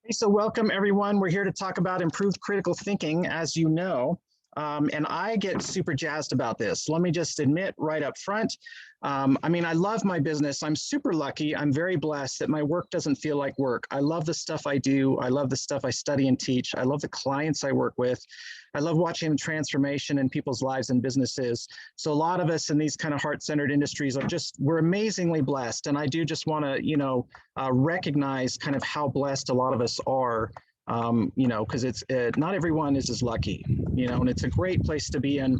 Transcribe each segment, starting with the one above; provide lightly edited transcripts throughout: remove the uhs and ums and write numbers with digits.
Hey, so welcome everyone. We're here to talk about improved critical thinking, as you know, and I get super jazzed about this. Let me just admit right up front. I love my business. I'm super lucky. I'm very blessed that my work doesn't feel like work. I love the stuff I do. I love the stuff I study and teach. I love the clients I work with. I love watching the transformation in people's lives and businesses. So a lot of us in these kind of heart-centered industries we're amazingly blessed. And I do just want to, recognize kind of how blessed a lot of us are, because not everyone is as lucky, and it's a great place to be in.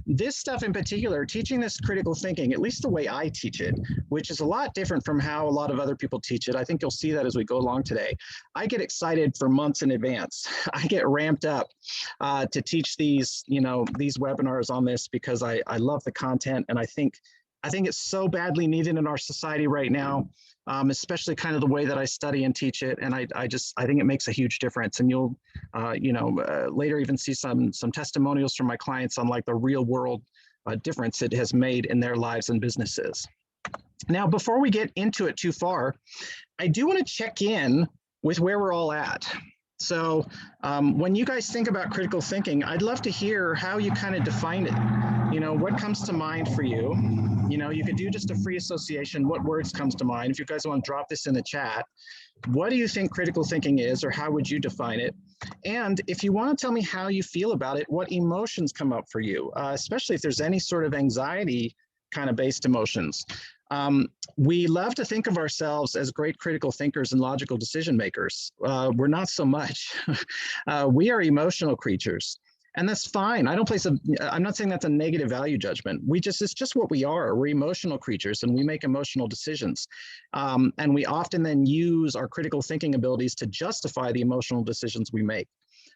This stuff in particular, teaching this critical thinking, at least the way I teach it, which is a lot different from how a lot of other people teach it. I think you'll see that as we go along today. I get excited for months in advance. I get ramped up to teach these webinars on this because I love the content, and I think it's so badly needed in our society right now. Especially kind of the way that I study and teach it. And I think it makes a huge difference. And you'll, later even see some testimonials from my clients on like the real world difference it has made in their lives and businesses. Now, before we get into it too far, I do want to check in with where we're all at. So when you guys think about critical thinking, I'd love to hear how you kind of define it. What comes to mind for you? You could do just a free association. What words comes to mind? If you guys want to drop this in the chat, what do you think critical thinking is, or how would you define it? And if you want to tell me how you feel about it, what emotions come up for you, especially if there's any sort of anxiety kind of based emotions. We love to think of ourselves as great critical thinkers and logical decision makers. We're not so much. We are emotional creatures. And that's fine. I'm not saying that's a negative value judgment. It's just what we are. We're emotional creatures and we make emotional decisions. And we often then use our critical thinking abilities to justify the emotional decisions we make.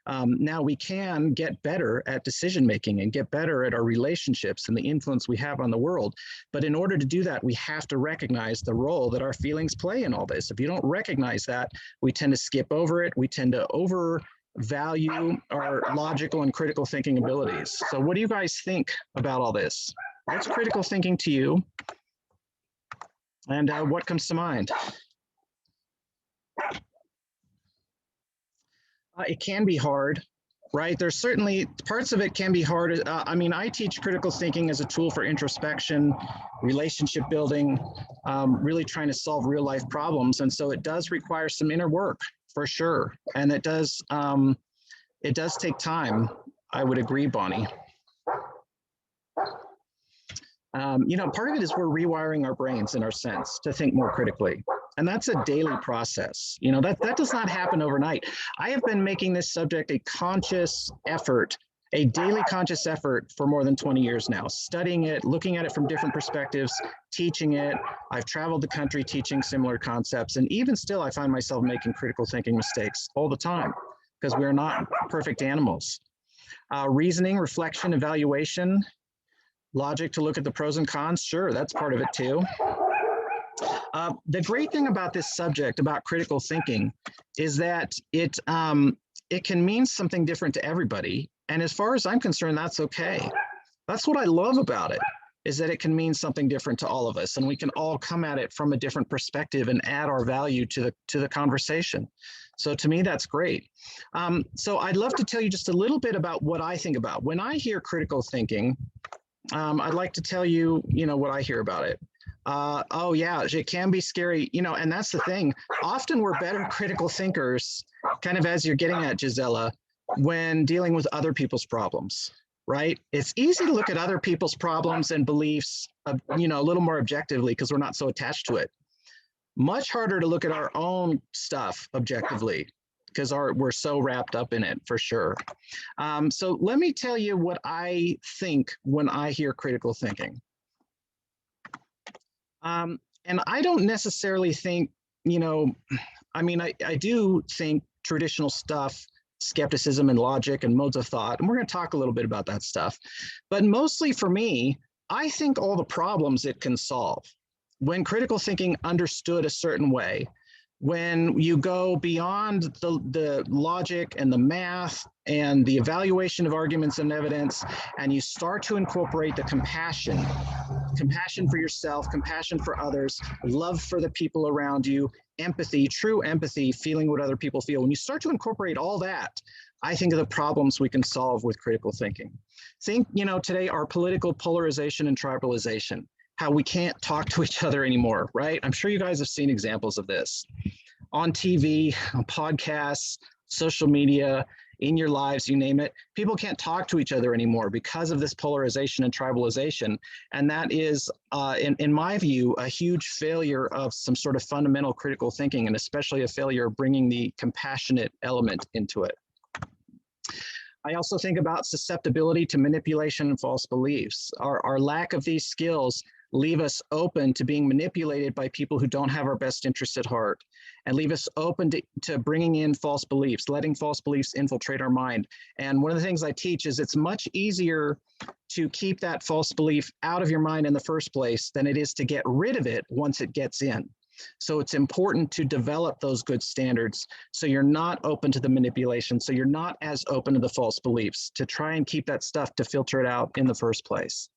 Now we can get better at decision making and get better at our relationships and the influence we have on the world. But in order to do that, we have to recognize the role that our feelings play in all this. If you don't recognize that, we tend to skip over it. We tend to overvalue our logical and critical thinking abilities. So what do you guys think about all this? What's critical thinking to you? And what comes to mind? It can be hard, right? There's certainly parts of it can be hard. I teach critical thinking as a tool for introspection, relationship building, really trying to solve real life problems. And so it does require some inner work for sure. And it does take time. I would agree, Bonnie. Part of it is we're rewiring our brains in our sense to think more critically. And that's a daily process. That does not happen overnight. I have been making this subject a daily conscious effort for more than 20 years now, studying it, looking at it from different perspectives, teaching it. I've traveled the country teaching similar concepts. And even still, I find myself making critical thinking mistakes all the time because we're not perfect animals. Reasoning, reflection, evaluation, logic to look at the pros and cons. Sure, that's part of it too. The great thing about this subject, about critical thinking, is that it can mean something different to everybody. And as far as I'm concerned, that's okay. That's what I love about it, is that it can mean something different to all of us. And we can all come at it from a different perspective and add our value to the conversation. So to me, that's great. So I'd love to tell you just a little bit about what I think about. When I hear critical thinking, I'd like to tell you, what I hear about it. Oh yeah, it can be scary, and that's the thing. Often we're better critical thinkers, kind of as you're getting at, Gisela, when dealing with other people's problems, right? It's easy to look at other people's problems and beliefs, a little more objectively because we're not so attached to it. Much harder to look at our own stuff objectively because we're so wrapped up in it, for sure. So let me tell you what I think when I hear critical thinking. And I don't necessarily think, I do think traditional stuff, skepticism and logic and modes of thought, and we're going to talk a little bit about that stuff. But mostly for me, I think all the problems it can solve. When critical thinking understood a certain way, when you go beyond the logic and the math and the evaluation of arguments and evidence, and you start to incorporate the compassion for yourself, compassion for others, love for the people around you, empathy, true empathy, feeling what other people feel. When you start to incorporate all that, I think of the problems we can solve with critical thinking. Think, today our political polarization and tribalization, how we can't talk to each other anymore, right? I'm sure you guys have seen examples of this on TV, on podcasts, social media, in your lives, you name it. People can't talk to each other anymore because of this polarization and tribalization. And that is, in my view, a huge failure of some sort of fundamental critical thinking, and especially a failure of bringing the compassionate element into it. I also think about susceptibility to manipulation and false beliefs. Our lack of these skills leave us open to being manipulated by people who don't have our best interests at heart, and leave us open to bringing in false beliefs, letting false beliefs infiltrate our mind. And one of the things I teach is it's much easier to keep that false belief out of your mind in the first place than it is to get rid of it once it gets in. So it's important to develop those good standards so you're not open to the manipulation, so you're not as open to the false beliefs, to try and keep that stuff to filter it out in the first place.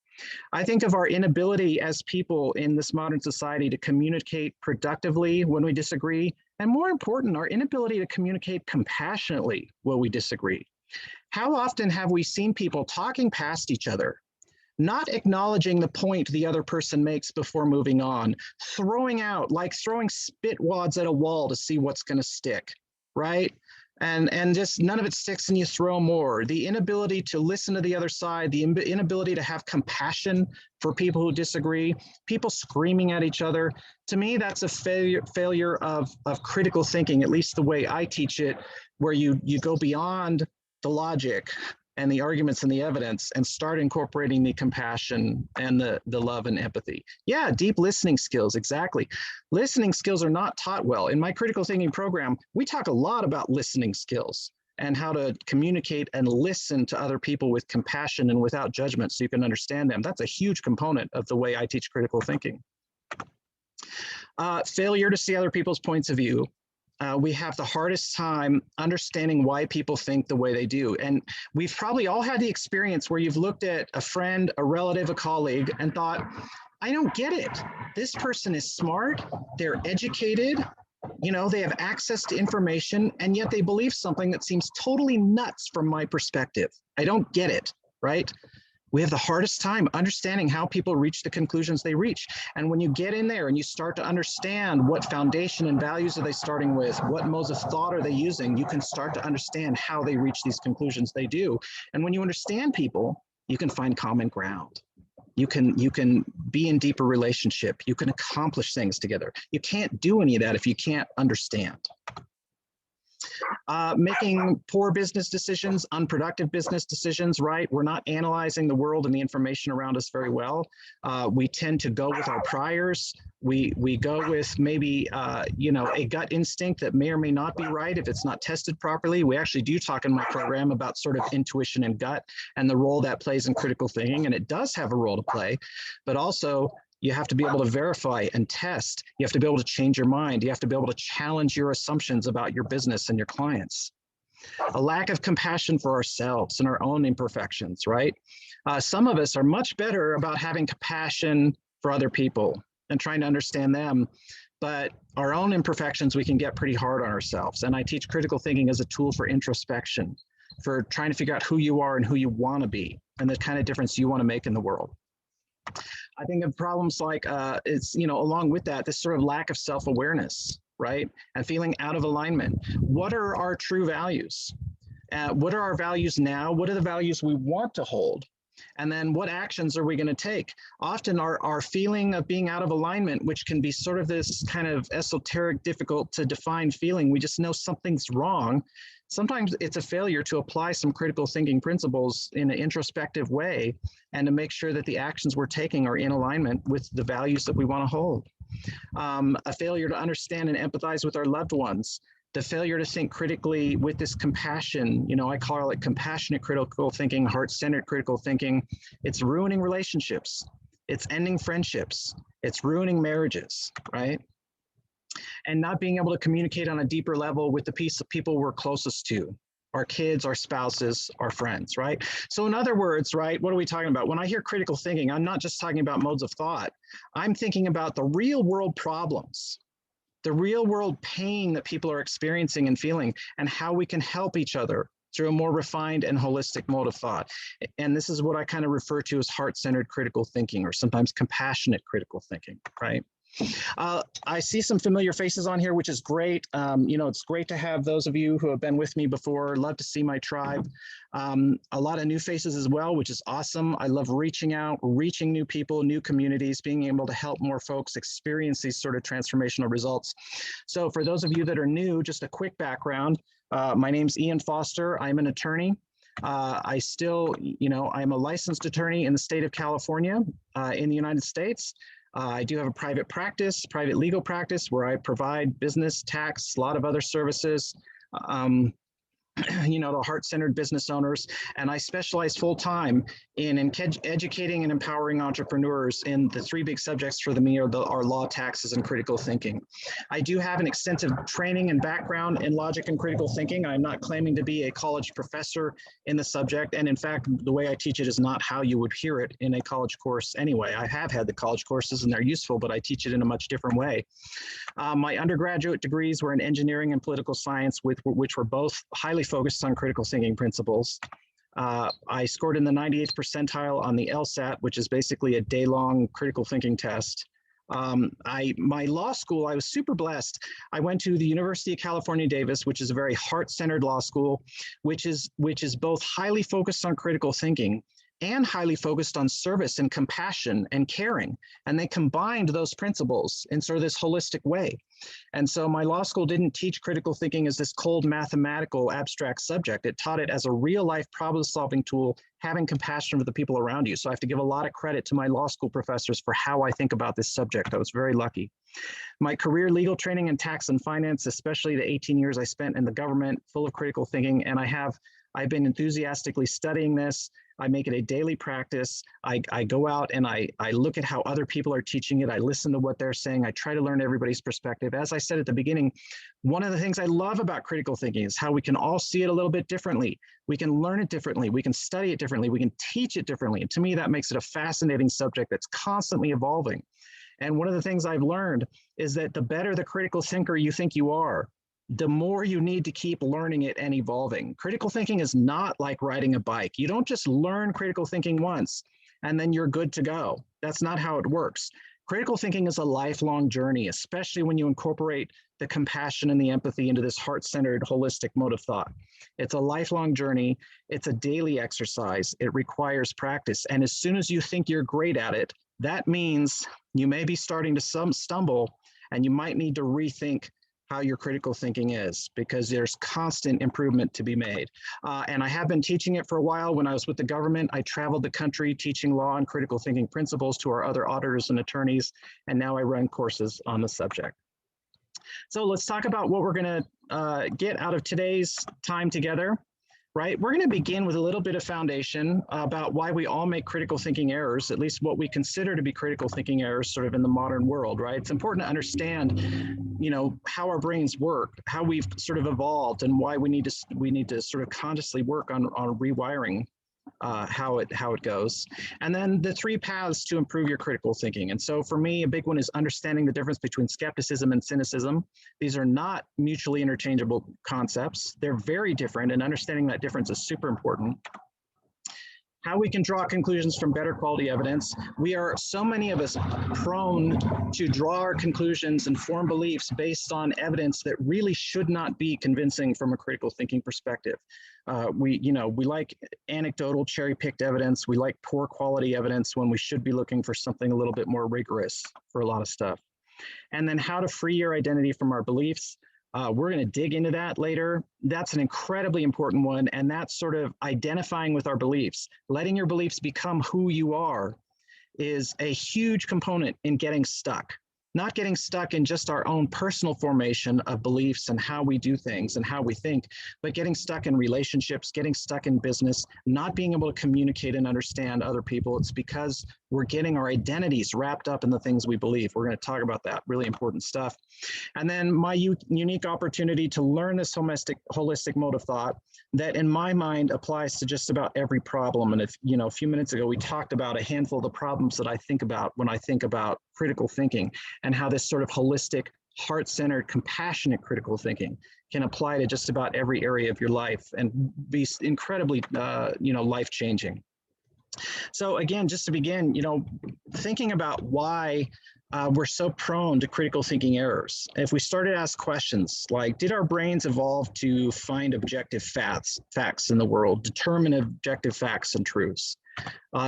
I think of our inability as people in this modern society to communicate productively when we disagree, and more important, our inability to communicate compassionately when we disagree. How often have we seen people talking past each other, not acknowledging the point the other person makes before moving on, throwing spit wads at a wall to see what's going to stick, right? And just none of it sticks and you throw more. The inability to listen to the other side, the inability to have compassion for people who disagree, people screaming at each other. To me, that's a failure of critical thinking, at least the way I teach it, where you go beyond the logic and the arguments and the evidence and start incorporating the compassion and the love and empathy. Yeah, deep listening skills, exactly. Listening skills are not taught well. In my critical thinking program, we talk a lot about listening skills and how to communicate and listen to other people with compassion and without judgment so you can understand them. That's a huge component of the way I teach critical thinking. Failure to see other people's points of view. We have the hardest time understanding why people think the way they do. And we've probably all had the experience where you've looked at a friend, a relative, a colleague, and thought, I don't get it. This person is smart, they're educated, they have access to information, and yet they believe something that seems totally nuts from my perspective. I don't get it, right? We have the hardest time understanding how people reach the conclusions they reach. And when you get in there and you start to understand what foundation and values are they starting with, what modes of thought are they using, you can start to understand how they reach these conclusions they do. And when you understand people, you can find common ground. You can be in deeper relationship. You can accomplish things together. You can't do any of that if you can't understand. Making poor business decisions, unproductive business decisions, right? We're not analyzing the world and the information around us very well. We tend to go with our priors. We go with maybe, a gut instinct that may or may not be right if it's not tested properly. We actually do talk in my program about sort of intuition and gut and the role that plays in critical thinking, and it does have a role to play, but also you have to be able to verify and test. You have to be able to change your mind. You have to be able to challenge your assumptions about your business and your clients. A lack of compassion for ourselves and our own imperfections, right? Some of us are much better about having compassion for other people and trying to understand them, but our own imperfections, we can get pretty hard on ourselves. And I teach critical thinking as a tool for introspection, for trying to figure out who you are and who you want to be and the kind of difference you want to make in the world. I think of problems like, along with that, this sort of lack of self-awareness, right? And feeling out of alignment. What are our true values? What are our values now? What are the values we want to hold? And then what actions are we going to take? Often our feeling of being out of alignment, which can be sort of this kind of esoteric, difficult to define feeling, we just know something's wrong. Sometimes it's a failure to apply some critical thinking principles in an introspective way and to make sure that the actions we're taking are in alignment with the values that we want to hold. A failure to understand and empathize with our loved ones. The failure to think critically with this compassion, I call it compassionate critical thinking, heart-centered critical thinking. It's ruining relationships. It's ending friendships. It's ruining marriages, right? And not being able to communicate on a deeper level with the people we're closest to, our kids, our spouses, our friends, right? So in other words, right, what are we talking about? When I hear critical thinking, I'm not just talking about modes of thought. I'm thinking about the real world problems, the real world pain that people are experiencing and feeling, and how we can help each other through a more refined and holistic mode of thought. And this is what I kind of refer to as heart-centered critical thinking, or sometimes compassionate critical thinking, right? I see some familiar faces on here, which is great. It's great to have those of you who have been with me before. Love to see my tribe. A lot of new faces as well, which is awesome. I love reaching out, reaching new people, new communities, being able to help more folks experience these sort of transformational results. So for those of you that are new, just a quick background. My name's Ian Foster. I'm an attorney. I'm a licensed attorney in the state of California in the United States. I do have a private legal practice where I provide business, tax, a lot of other services, the heart-centered business owners, and I specialize full-time in educating and empowering entrepreneurs in the three big subjects for me are law, taxes, and critical thinking. I do have an extensive training and background in logic and critical thinking. I'm not claiming to be a college professor in the subject, and in fact, the way I teach it is not how you would hear it in a college course anyway. I have had the college courses and they're useful, but I teach it in a much different way. My undergraduate degrees were in engineering and political science, which were both highly focused on critical thinking principles. I scored in the 98th percentile on the LSAT, which is basically a day-long critical thinking test. My law school, I was super blessed. I went to the University of California, Davis, which is a very heart-centered law school, which is both highly focused on critical thinking and highly focused on service and compassion and caring. And they combined those principles in sort of this holistic way. And so my law school didn't teach critical thinking as this cold mathematical abstract subject. It taught it as a real life problem-solving tool, having compassion for the people around you. So I have to give a lot of credit to my law school professors for how I think about this subject. I was very lucky. My career legal training in tax and finance, especially the 18 years I spent in the government, full of critical thinking, and I've been enthusiastically studying this. I make it a daily practice. I go out and I look at how other people are teaching it. I listen to what they're saying. I try to learn everybody's perspective. As I said at the beginning, one of the things I love about critical thinking is how we can all see it a little bit differently. We can learn it differently. We can study it differently. We can teach it differently. And to me, that makes it a fascinating subject that's constantly evolving. And one of the things I've learned is that the better the critical thinker you think you are, the more you need to keep learning it and evolving. Critical thinking is not like riding a bike. You don't just learn critical thinking once and then you're good to go. That's not how it works. Critical thinking is a lifelong journey, especially when you incorporate the compassion and the empathy into this heart-centered, holistic mode of thought. It's a lifelong journey. It's a daily exercise. It requires practice. And as soon as you think you're great at it, that means you may be starting to stumble and you might need to rethink how your critical thinking is, because there's constant improvement to be made. And I have been teaching it for a while. When I was with the government, I traveled the country teaching law and critical thinking principles to our other auditors and attorneys, and now I run courses on the subject. So let's talk about what we're gonna get out of today's time together. Right, we're going to begin with a little bit of foundation about why we all make critical thinking errors, at least what we consider to be critical thinking errors sort of in the modern world, right? It's important to understand, how our brains work, how we've sort of evolved, and why we need to sort of consciously work on rewiring how it goes. And then the three paths to improve your critical thinking. And so for me, a big one is understanding the difference between skepticism and cynicism. These are not mutually interchangeable concepts. They're very different, and understanding that difference is super important. How we can draw conclusions from better quality evidence. We are, so many of us, prone to draw our conclusions and form beliefs based on evidence that really should not be convincing from a critical thinking perspective. We like anecdotal cherry-picked evidence. We like poor quality evidence when we should be looking for something a little bit more rigorous for a lot of stuff. And then how to free your identity from our beliefs. We're going to dig into that later. That's an incredibly important one, and that's sort of identifying with our beliefs. Letting your beliefs become who you are is a huge component in getting stuck. not getting stuck in just our own personal formation of beliefs and how we do things and how we think, but getting stuck in relationships, getting stuck in business, not being able to communicate and understand other people. It's because we're getting our identities wrapped up in the things we believe. We're going to talk about that, really important stuff. And then my unique opportunity to learn this holistic mode of thought that in my mind applies to just about every problem. And if, a few minutes ago, we talked about a handful of the problems that I think about when I think about critical thinking, and how this sort of holistic, heart-centered, compassionate critical thinking can apply to just about every area of your life and be incredibly, life-changing. So again, just to begin, thinking about why we're so prone to critical thinking errors. If we started to ask questions like, did our brains evolve to find objective facts in the world, determine objective facts and truths?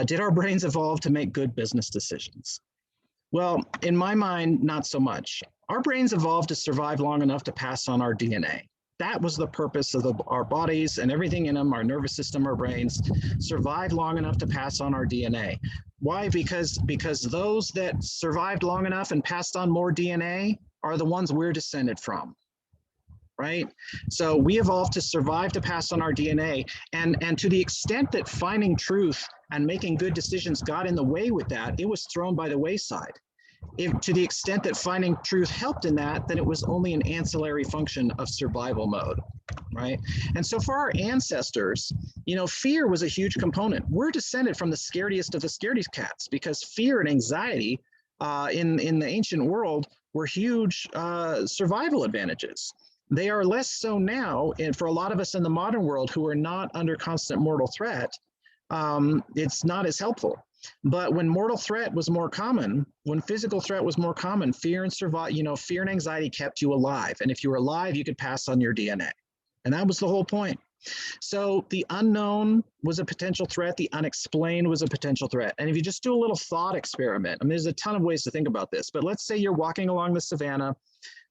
Did our brains evolve to make good business decisions? Well, in my mind, not so much. Our brains evolved to survive long enough to pass on our DNA. That was the purpose of our bodies and everything in them, our nervous system, our brains, survived long enough to pass on our DNA. Why? Because those that survived long enough and passed on more DNA are the ones we're descended from, right? So we evolved to survive to pass on our DNA. And to the extent that finding truth and making good decisions got in the way with that, it was thrown by the wayside. If to the extent that finding truth helped in that, then it was only an ancillary function of survival mode, right? And so for our ancestors, fear was a huge component. We're descended from the scariest of the scaredy cats, because fear and anxiety in the ancient world were huge survival advantages. They are less so now, and for a lot of us in the modern world who are not under constant mortal threat, it's not as helpful. But when mortal threat was more common, when physical threat was more common, fear and anxiety kept you alive. And if you were alive, you could pass on your DNA. And that was the whole point. So the unknown was a potential threat. The unexplained was a potential threat. And if you just do a little thought experiment, there's a ton of ways to think about this, but let's say you're walking along the savannah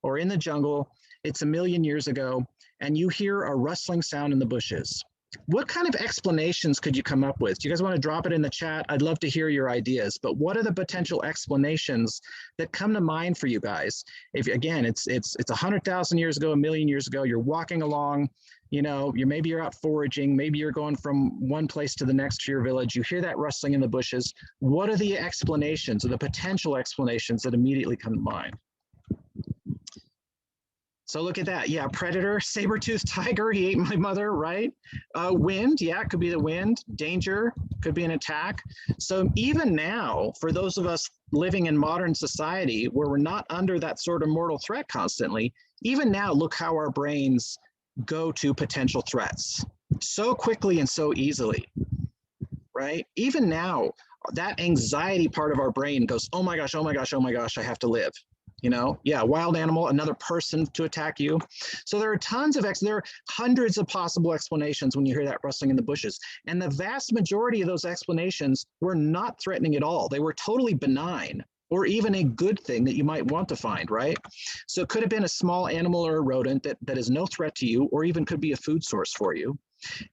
or in the jungle, it's a million years ago, and you hear a rustling sound in the bushes. What kind of explanations could you come up with? Do you guys want to drop it in the chat? I'd love to hear your ideas, but what are the potential explanations that come to mind for you guys? If again, it's 100,000 years ago, a million years ago, you're walking along, maybe you're out foraging, maybe you're going from one place to the next to your village, you hear that rustling in the bushes. What are the explanations or the potential explanations that immediately come to mind? So look at that. Yeah, predator, saber-toothed tiger, he ate my mother, right? Wind, yeah, it could be the wind. Danger, could be an attack. So even now, for those of us living in modern society where we're not under that sort of mortal threat constantly, even now, look how our brains go to potential threats so quickly and so easily, right? Even now, that anxiety part of our brain goes, oh my gosh, oh my gosh, oh my gosh, I have to live. Wild animal, another person to attack you. So there are there are hundreds of possible explanations when you hear that rustling in the bushes. And the vast majority of those explanations were not threatening at all. They were totally benign, or even a good thing that you might want to find, right? So it could have been a small animal or a rodent that is no threat to you, or even could be a food source for you.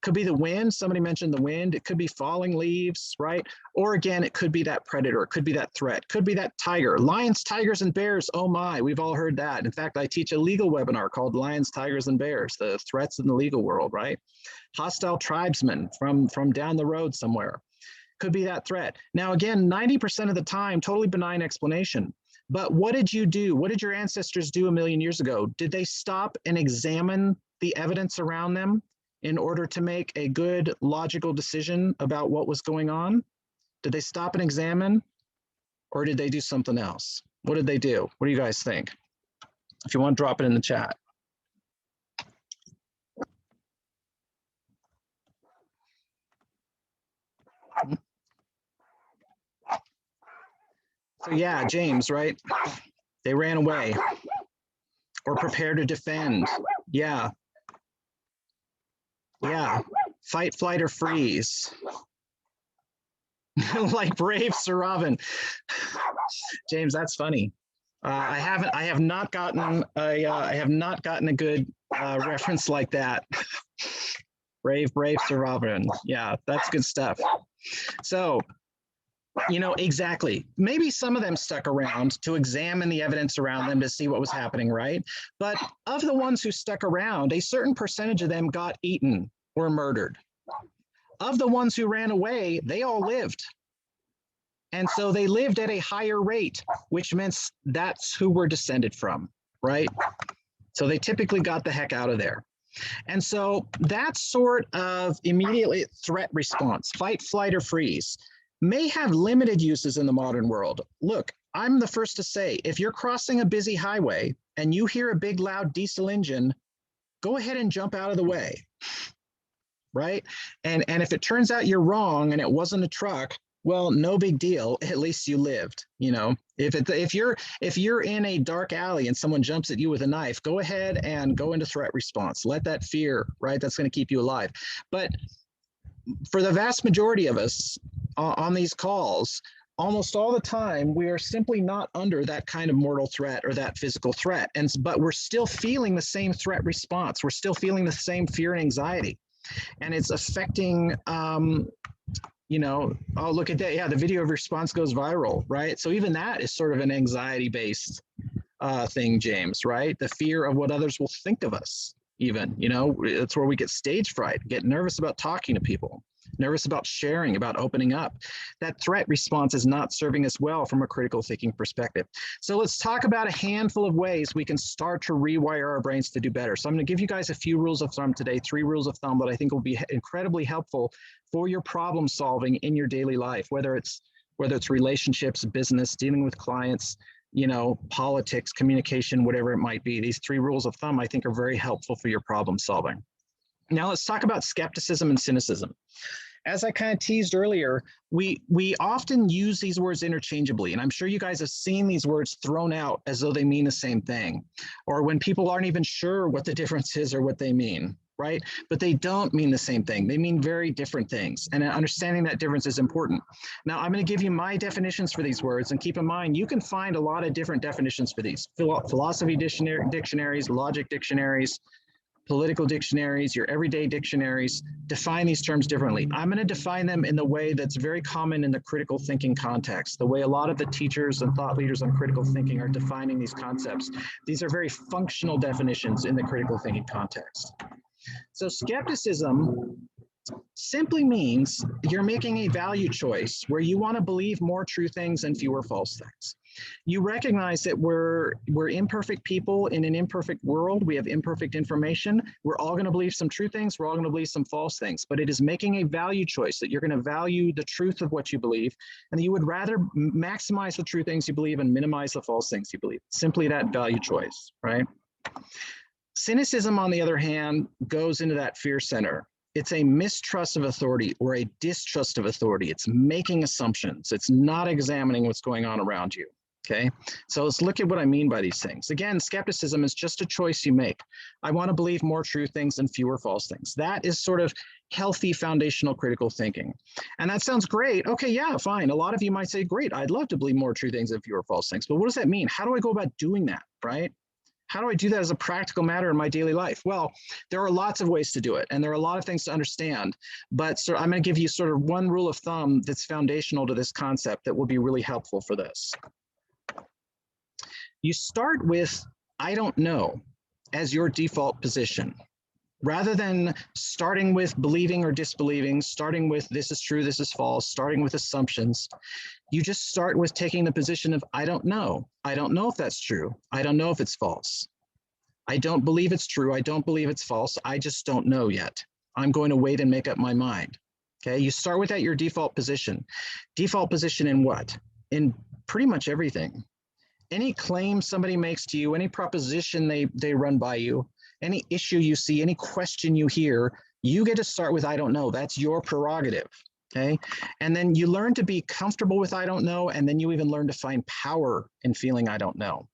Could be the wind. Somebody mentioned the wind. It could be falling leaves, right? Or again, it could be that predator. It could be that threat. Could be that tiger. Lions, tigers, and bears. Oh my, we've all heard that. In fact, I teach a legal webinar called Lions, Tigers, and Bears, the threats in the legal world, right? Hostile tribesmen from down the road somewhere. Could be that threat. Now, again, 90% of the time, totally benign explanation. But what did you do? What did your ancestors do a million years ago? Did they stop and examine the evidence around them in order to make a good logical decision about what was going on? Did they stop and examine, or did they do something else? What did they do? What do you guys think? If you want to drop it in the chat. So yeah, James, right? They ran away or prepared to defend. Yeah. Yeah, fight, flight, or freeze. Like brave Sir Robin. James, that's funny. I have not gotten a good reference like that. Brave Sir Robin. Yeah, that's good stuff. So You know, exactly. Maybe some of them stuck around to examine the evidence around them to see what was happening, right? But of the ones who stuck around, a certain percentage of them got eaten or murdered. Of the ones who ran away, they all lived. And so they lived at a higher rate, which means that's who we're descended from, right? So they typically got the heck out of there. And so that sort of immediate threat response, fight, flight, or freeze, may have limited uses in the modern world. Look, I'm the first to say, if you're crossing a busy highway and you hear a big loud diesel engine, go ahead and jump out of the way, right? And if it turns out you're wrong and it wasn't a truck, well, no big deal. At least you lived. You know, if you're in a dark alley and someone jumps at you with a knife, go ahead and go into threat response. Let that fear, right? That's going to keep you alive. But for the vast majority of us on these calls, almost all the time, we are simply not under that kind of mortal threat or that physical threat. But we're still feeling the same threat response. We're still feeling the same fear and anxiety. And it's affecting, you know, oh, look at that. Yeah, the video of response goes viral, right? So even that is sort of an anxiety-based thing, James, right? The fear of what others will think of us, even, you know, it's where we get stage fright, get nervous about talking to people, nervous about sharing, about opening up. That threat response is not serving us well from a critical thinking perspective. So let's talk about a handful of ways we can start to rewire our brains to do better. So I'm going to give you guys a few rules of thumb today, 3 rules of thumb that I think will be incredibly helpful for your problem solving in your daily life, whether it's relationships, business, dealing with clients, you know, politics, communication, whatever it might be. These 3 rules of thumb I think are very helpful for your problem solving. Now let's talk about skepticism and cynicism. As I kind of teased earlier, we often use these words interchangeably, and I'm sure you guys have seen these words thrown out as though they mean the same thing, or when people aren't even sure what the difference is or what they mean, right? But they don't mean the same thing. They mean very different things, and understanding that difference is important. Now, I'm going to give you my definitions for these words, and keep in mind, you can find a lot of different definitions for these. Philosophy dictionaries, logic dictionaries, political dictionaries, your everyday dictionaries define these terms differently. I'm going to define them in the way that's very common in the critical thinking context, the way a lot of the teachers and thought leaders on critical thinking are defining these concepts. These are very functional definitions in the critical thinking context. So skepticism simply means you're making a value choice where you want to believe more true things and fewer false things. You recognize that we're imperfect people in an imperfect world. We have imperfect information. We're all going to believe some true things. We're all going to believe some false things. But it is making a value choice that you're going to value the truth of what you believe, and that you would rather maximize the true things you believe and minimize the false things you believe. Simply that value choice, right? Cynicism, on the other hand, goes into that fear center. It's a mistrust of authority or a distrust of authority. It's making assumptions. It's not examining what's going on around you. Okay, so let's look at what I mean by these things. Again, skepticism is just a choice you make. I want to believe more true things and fewer false things. That is sort of healthy foundational critical thinking. And that sounds great. Okay, yeah, fine. A lot of you might say, great, I'd love to believe more true things and fewer false things. But what does that mean? How do I go about doing that, right? How do I do that as a practical matter in my daily life? Well, there are lots of ways to do it, and there are a lot of things to understand. But so I'm going to give you sort of one rule of thumb that's foundational to this concept that will be really helpful for this. You start with, I don't know, as your default position. Rather than starting with believing or disbelieving, starting with this is true, this is false, starting with assumptions, you just start with taking the position of, I don't know. I don't know if that's true. I don't know if it's false. I don't believe it's true. I don't believe it's false. I just don't know yet. I'm going to wait and make up my mind. Okay, you start with that, your default position. Default position in what? In pretty much everything. Any claim somebody makes to you, any proposition they run by you, any issue you see, any question you hear, you get to start with, I don't know. That's your prerogative, okay? And then you learn to be comfortable with I don't know, and then you even learn to find power in feeling I don't know.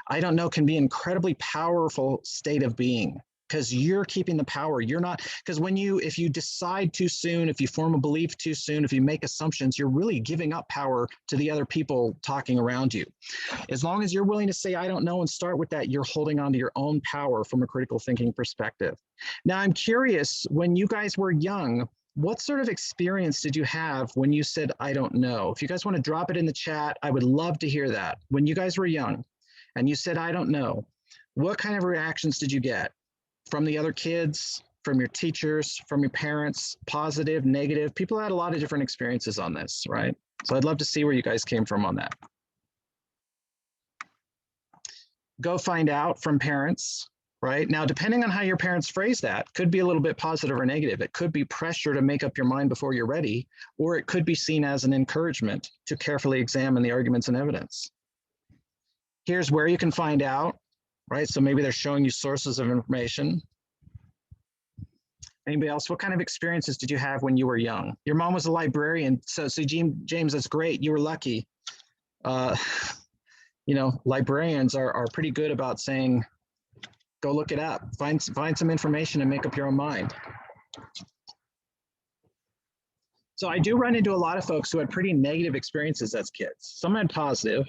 I don't know can be an incredibly powerful state of being, because you're keeping the power. You're not, because if you decide too soon, if you form a belief too soon, if you make assumptions, you're really giving up power to the other people talking around you. As long as you're willing to say, I don't know, and start with that, you're holding on to your own power from a critical thinking perspective. Now, I'm curious, when you guys were young, what sort of experience did you have when you said, I don't know? If you guys want to drop it in the chat, I would love to hear that. When you guys were young and you said, I don't know, what kind of reactions did you get from the other kids, from your teachers, from your parents, positive, negative? People had a lot of different experiences on this, right? So I'd love to see where you guys came from on that. Go find out from parents, right? Now, depending on how your parents phrase that, could be a little bit positive or negative. It could be pressure to make up your mind before you're ready, or it could be seen as an encouragement to carefully examine the arguments and evidence. Here's where you can find out, right? So maybe they're showing you sources of information. Anybody else? What kind of experiences did you have when you were young? Your mom was a librarian. So James, that's great. You were lucky. You know, librarians are pretty good about saying, go look it up, find some information and make up your own mind. So I do run into a lot of folks who had pretty negative experiences as kids. Some had positive,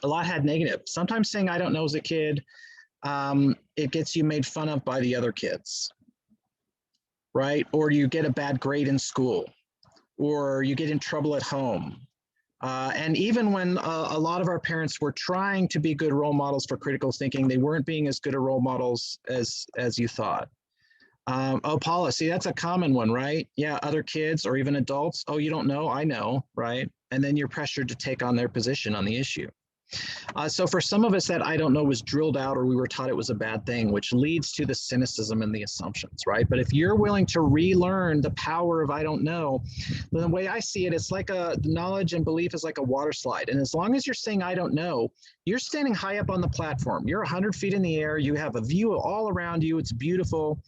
a lot had negative. Sometimes saying I don't know as a kid, it gets you made fun of by the other kids, right? Or you get a bad grade in school, or you get in trouble at home. And even when a lot of our parents were trying to be good role models for critical thinking, they weren't being as good a role models as you thought. Oh, Paula, see, that's a common one, right? Yeah, other kids or even adults. Oh, you don't know? I know, right? And then you're pressured to take on their position on the issue. So for some of us, that I don't know was drilled out, or we were taught it was a bad thing, which leads to the cynicism and the assumptions, right? But if you're willing to relearn the power of I don't know, then the way I see it, it's like knowledge and belief is like a water slide. And as long as you're saying I don't know, you're standing high up on the platform. You're 100 feet in the air. You have a view all around you. It's beautiful.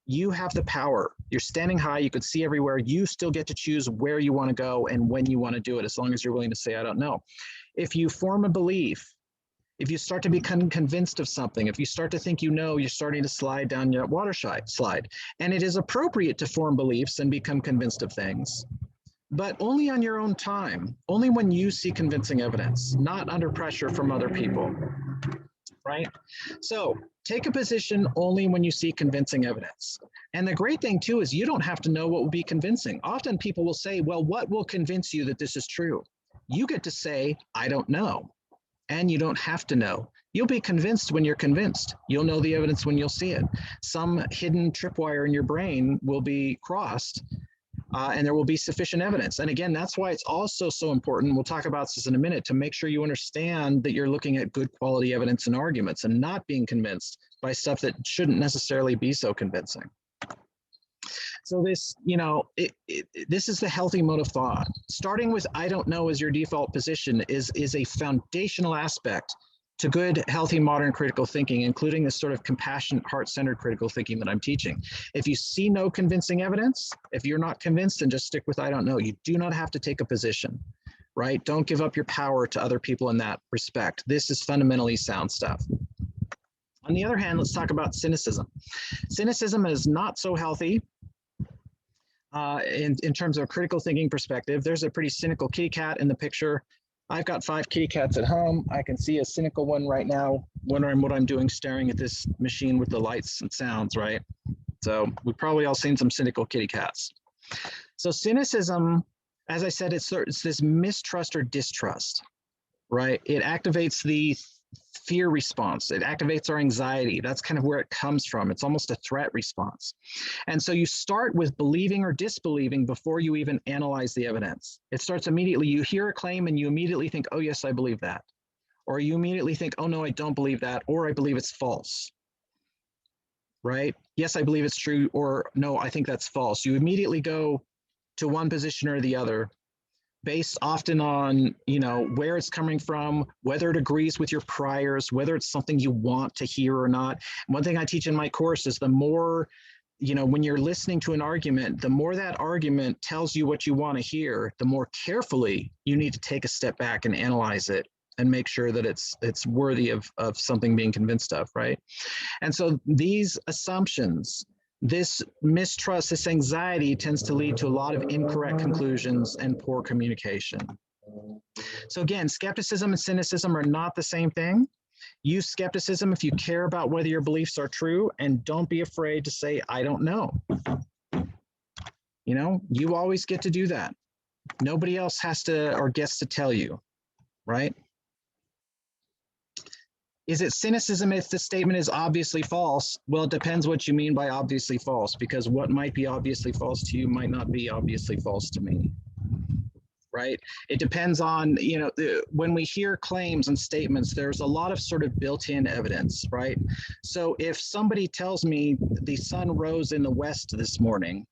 You have the power. You're standing high. You could see everywhere. You still get to choose where you want to go and when you want to do it, as long as you're willing to say I don't know. If you form a belief, if you start to become convinced of something, if you start to think you know, you're starting to slide down your water slide. And it is appropriate to form beliefs and become convinced of things, but only on your own time, only when you see convincing evidence, not under pressure from other people, right? So take a position only when you see convincing evidence. And the great thing too is you don't have to know what will be convincing. Often people will say, well, what will convince you that this is true? You get to say, I don't know. And you don't have to know. You'll be convinced when you're convinced. You'll know the evidence when you'll see it. Some hidden tripwire in your brain will be crossed, and there will be sufficient evidence. And again, that's why it's also so important, we'll talk about this in a minute, to make sure you understand that you're looking at good quality evidence and arguments and not being convinced by stuff that shouldn't necessarily be so convincing. So this, you know, this is the healthy mode of thought. Starting with I don't know as your default position is a foundational aspect to good, healthy, modern critical thinking, including this sort of compassionate, heart-centered critical thinking that I'm teaching. If you see no convincing evidence, if you're not convinced, then just stick with I don't know. You do not have to take a position, right? Don't give up your power to other people in that respect. This is fundamentally sound stuff. On the other hand, let's talk about cynicism. Cynicism is not so healthy. In terms of a critical thinking perspective. There's a pretty cynical kitty cat in the picture. I've got 5 kitty cats at home. I can see a cynical one right now, wondering what I'm doing, staring at this machine with the lights and sounds, right? So we've probably all seen some cynical kitty cats. So cynicism, as I said, it's this mistrust or distrust, right? It activates the fear response. It activates our anxiety. That's kind of where it comes from. It's almost a threat response. And so you start with believing or disbelieving before you even analyze the evidence. It starts immediately. You hear a claim and you immediately think, oh, yes, I believe that. Or you immediately think, oh, no, I don't believe that. Or I believe it's false. Right? Yes, I believe it's true. Or no, I think that's false. You immediately go to one position or the other, based often on, you know, where it's coming from, whether it agrees with your priors, whether it's something you want to hear or not. One thing I teach in my course is the more, you know, when you're listening to an argument, the more that argument tells you what you want to hear, the more carefully you need to take a step back and analyze it and make sure that it's worthy of something being convinced of, right? And so these assumptions, this mistrust, this anxiety tends to lead to a lot of incorrect conclusions and poor communication. So again, skepticism and cynicism are not the same thing. Use skepticism if you care about whether your beliefs are true, and don't be afraid to say, I don't know. You You know, you always get to do that. Nobody else has to or gets to tell you, right? Is it cynicism if the statement is obviously false? Well, it depends what you mean by obviously false, because what might be obviously false to you might not be obviously false to me, right? It depends on, you know, when we hear claims and statements, there's a lot of sort of built-in evidence, right? So if somebody tells me the sun rose in the west this morning,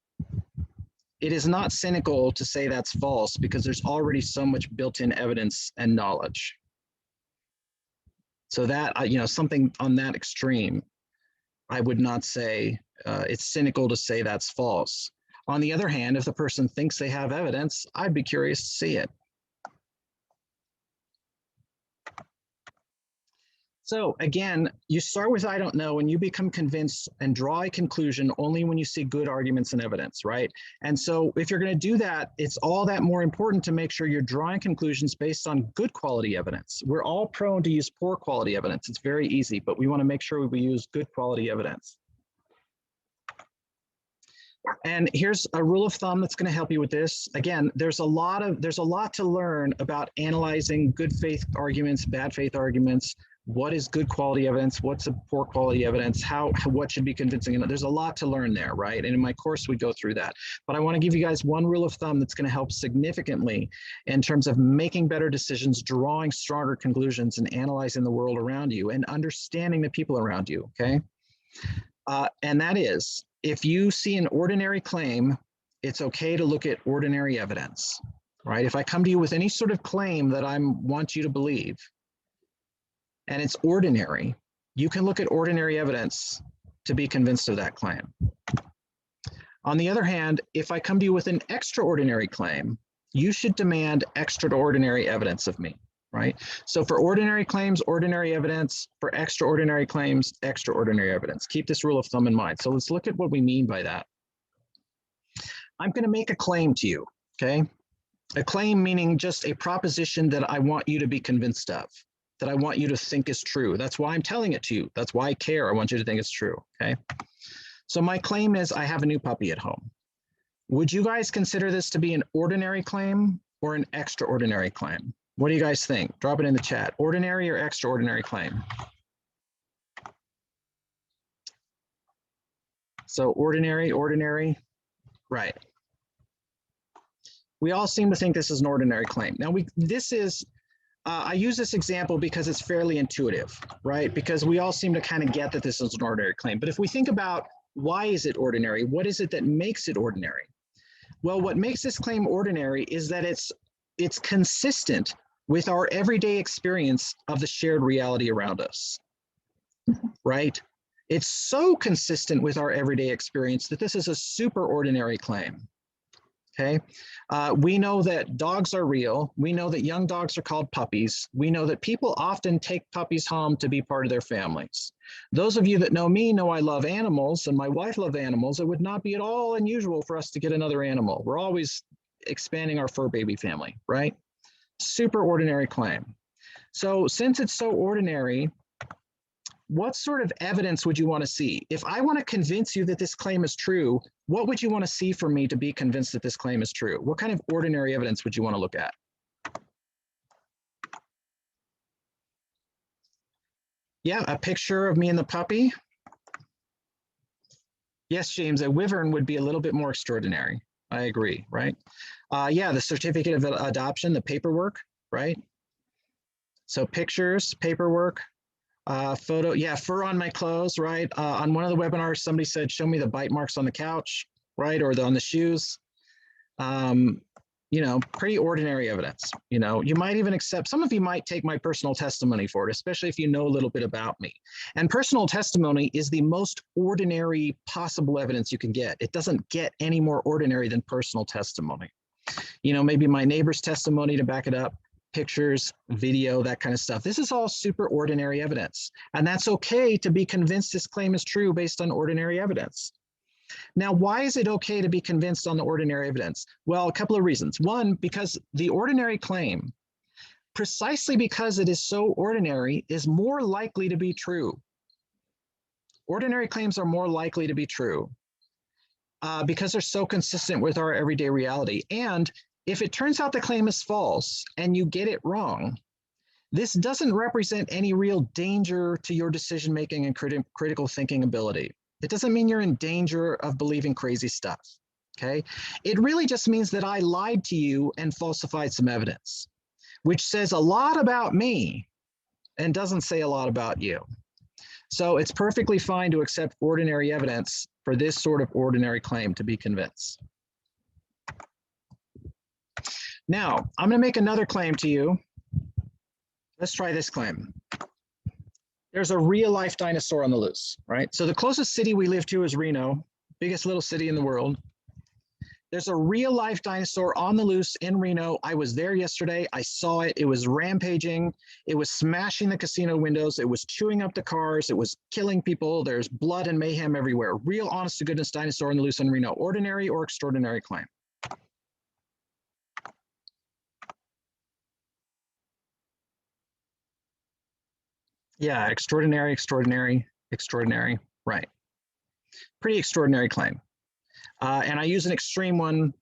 it is not cynical to say that's false because there's already so much built-in evidence and knowledge. So that, you know, something on that extreme, I would not say it's cynical to say that's false. On the other hand, if the person thinks they have evidence, I'd be curious to see it. So again, you start with I don't know, and you become convinced and draw a conclusion only when you see good arguments and evidence, right? And so if you're going to do that, it's all that more important to make sure you're drawing conclusions based on good quality evidence. We're all prone to use poor quality evidence. It's very easy, but we want to make sure we use good quality evidence. And here's a rule of thumb that's going to help you with this. Again, there's a lot to learn about analyzing good faith arguments, bad faith arguments. What is good quality evidence? What's a poor quality evidence? What should be convincing? And there's a lot to learn there, right? And in my course, we go through that. But I want to give you guys one rule of thumb that's going to help significantly in terms of making better decisions, drawing stronger conclusions, and analyzing the world around you and understanding the people around you, okay? And that is, if you see an ordinary claim, it's okay to look at ordinary evidence, right? If I come to you with any sort of claim that I want you to believe, and it's ordinary, you can look at ordinary evidence to be convinced of that claim. On the other hand, if I come to you with an extraordinary claim, you should demand extraordinary evidence of me, right? So for ordinary claims, ordinary evidence. For extraordinary claims, extraordinary evidence. Keep this rule of thumb in mind. So let's look at what we mean by that. I'm going to make a claim to you, okay? A claim meaning just a proposition that I want you to be convinced of, that I want you to think is true. That's why I'm telling it to you. That's why I care. I want you to think it's true, okay? So my claim is I have a new puppy at home. Would you guys consider this to be an ordinary claim or an extraordinary claim? What do you guys think? Drop it in the chat. Ordinary or extraordinary claim? So ordinary, right. We all seem to think this is an ordinary claim. Now, I use this example because it's fairly intuitive, right? Because we all seem to kind of get that this is an ordinary claim. But if we think about why is it ordinary? What is it that makes it ordinary? Well, what makes this claim ordinary is that it's consistent with our everyday experience of the shared reality around us, right? It's so consistent with our everyday experience that this is a super ordinary claim. Okay, we know that dogs are real. We know that young dogs are called puppies. We know that people often take puppies home to be part of their families. Those of you that know me know I love animals, and my wife loves animals. It would not be at all unusual for us to get another animal. We're always expanding our fur baby family, right? Super ordinary claim. So since it's so ordinary, what sort of evidence would you want to see? If I want to convince you that this claim is true, what would you want to see from me to be convinced that this claim is true? What kind of ordinary evidence would you want to look at? Yeah, a picture of me and the puppy. Yes, James, a wyvern would be a little bit more extraordinary. I agree, right? Yeah, the certificate of adoption, the paperwork, right? So pictures, paperwork. Photo, yeah, fur on my clothes, right? On one of the webinars, somebody said, show me the bite marks on the couch, right? Or on the shoes. You know, pretty ordinary evidence. You know, you might even accept, some of you might take my personal testimony for it, especially if you know a little bit about me. And personal testimony is the most ordinary possible evidence you can get. It doesn't get any more ordinary than personal testimony. You know, maybe my neighbor's testimony to back it up. Pictures, video, that kind of stuff. This is all super ordinary evidence. And that's okay to be convinced this claim is true based on ordinary evidence. Now, why is it okay to be convinced on the ordinary evidence? Well, a couple of reasons. One, because the ordinary claim, precisely because it is so ordinary, is more likely to be true. Ordinary claims are more likely to be true. because they're so consistent with our everyday reality. And if it turns out the claim is false and you get it wrong, this doesn't represent any real danger to your decision-making and critical thinking ability. It doesn't mean you're in danger of believing crazy stuff, okay? It really just means that I lied to you and falsified some evidence, which says a lot about me and doesn't say a lot about you. So it's perfectly fine to accept ordinary evidence for this sort of ordinary claim to be convinced. Now, I'm going to make another claim to you. Let's try this claim. There's a real-life dinosaur on the loose, right? So the closest city we live to is Reno, biggest little city in the world. There's a real-life dinosaur on the loose in Reno. I was there yesterday. I saw it. It was rampaging. It was smashing the casino windows. It was chewing up the cars. It was killing people. There's blood and mayhem everywhere. Real honest-to-goodness dinosaur on the loose in Reno. Ordinary or extraordinary claim? Yeah, extraordinary, extraordinary, extraordinary. Right. Pretty extraordinary claim. And I use an extreme one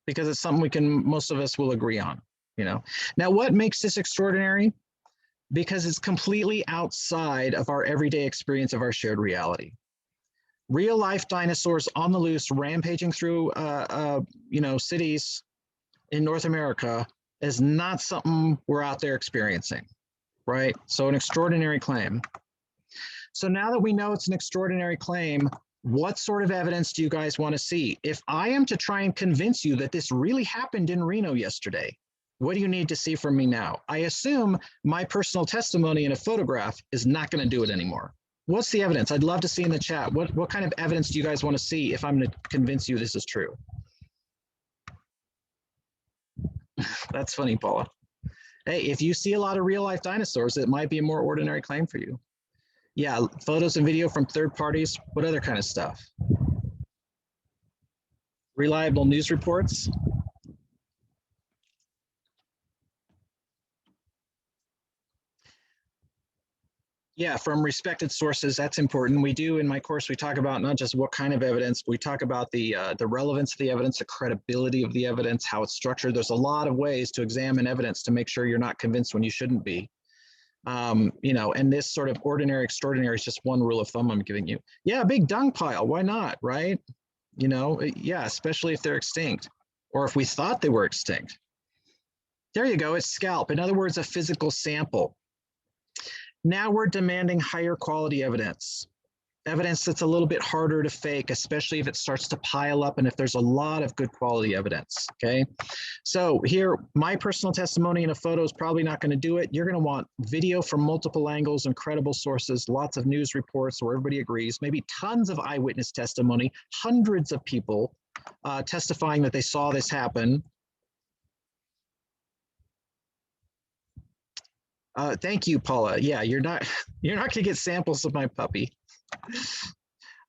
because it's something most of us will agree on, you know. Now, what makes this extraordinary? Because it's completely outside of our everyday experience of our shared reality. Real life dinosaurs on the loose, rampaging through, cities in North America is not something we're out there experiencing, right? So an extraordinary claim. So now that we know it's an extraordinary claim, what sort of evidence do you guys want to see? If I am to try and convince you that this really happened in Reno yesterday, what do you need to see from me now? I assume my personal testimony in a photograph is not going to do it anymore. What's the evidence? I'd love to see in the chat. What kind of evidence do you guys want to see if I'm going to convince you this is true? That's funny, Paula. Hey, if you see a lot of real life dinosaurs, it might be a more ordinary claim for you. Yeah, photos and video from third parties. What other kind of stuff? Reliable news reports. Yeah, from respected sources, that's important. We do, in my course, we talk about not just what kind of evidence, but we talk about the relevance of the evidence, the credibility of the evidence, how it's structured. There's a lot of ways to examine evidence to make sure you're not convinced when you shouldn't be. And this sort of ordinary, extraordinary is just one rule of thumb I'm giving you. Yeah, a big dung pile, why not, right? Yeah, especially if they're extinct, or if we thought they were extinct. There you go, it's scalp. In other words, a physical sample. Now we're demanding higher quality evidence. Evidence that's a little bit harder to fake, especially if it starts to pile up and if there's a lot of good quality evidence, okay? So here, my personal testimony in a photo is probably not going to do it. You're going to want video from multiple angles, incredible sources, lots of news reports where everybody agrees, maybe tons of eyewitness testimony, hundreds of people testifying that they saw this happen. Thank you, Paula. Yeah, you're not going to get samples of my puppy.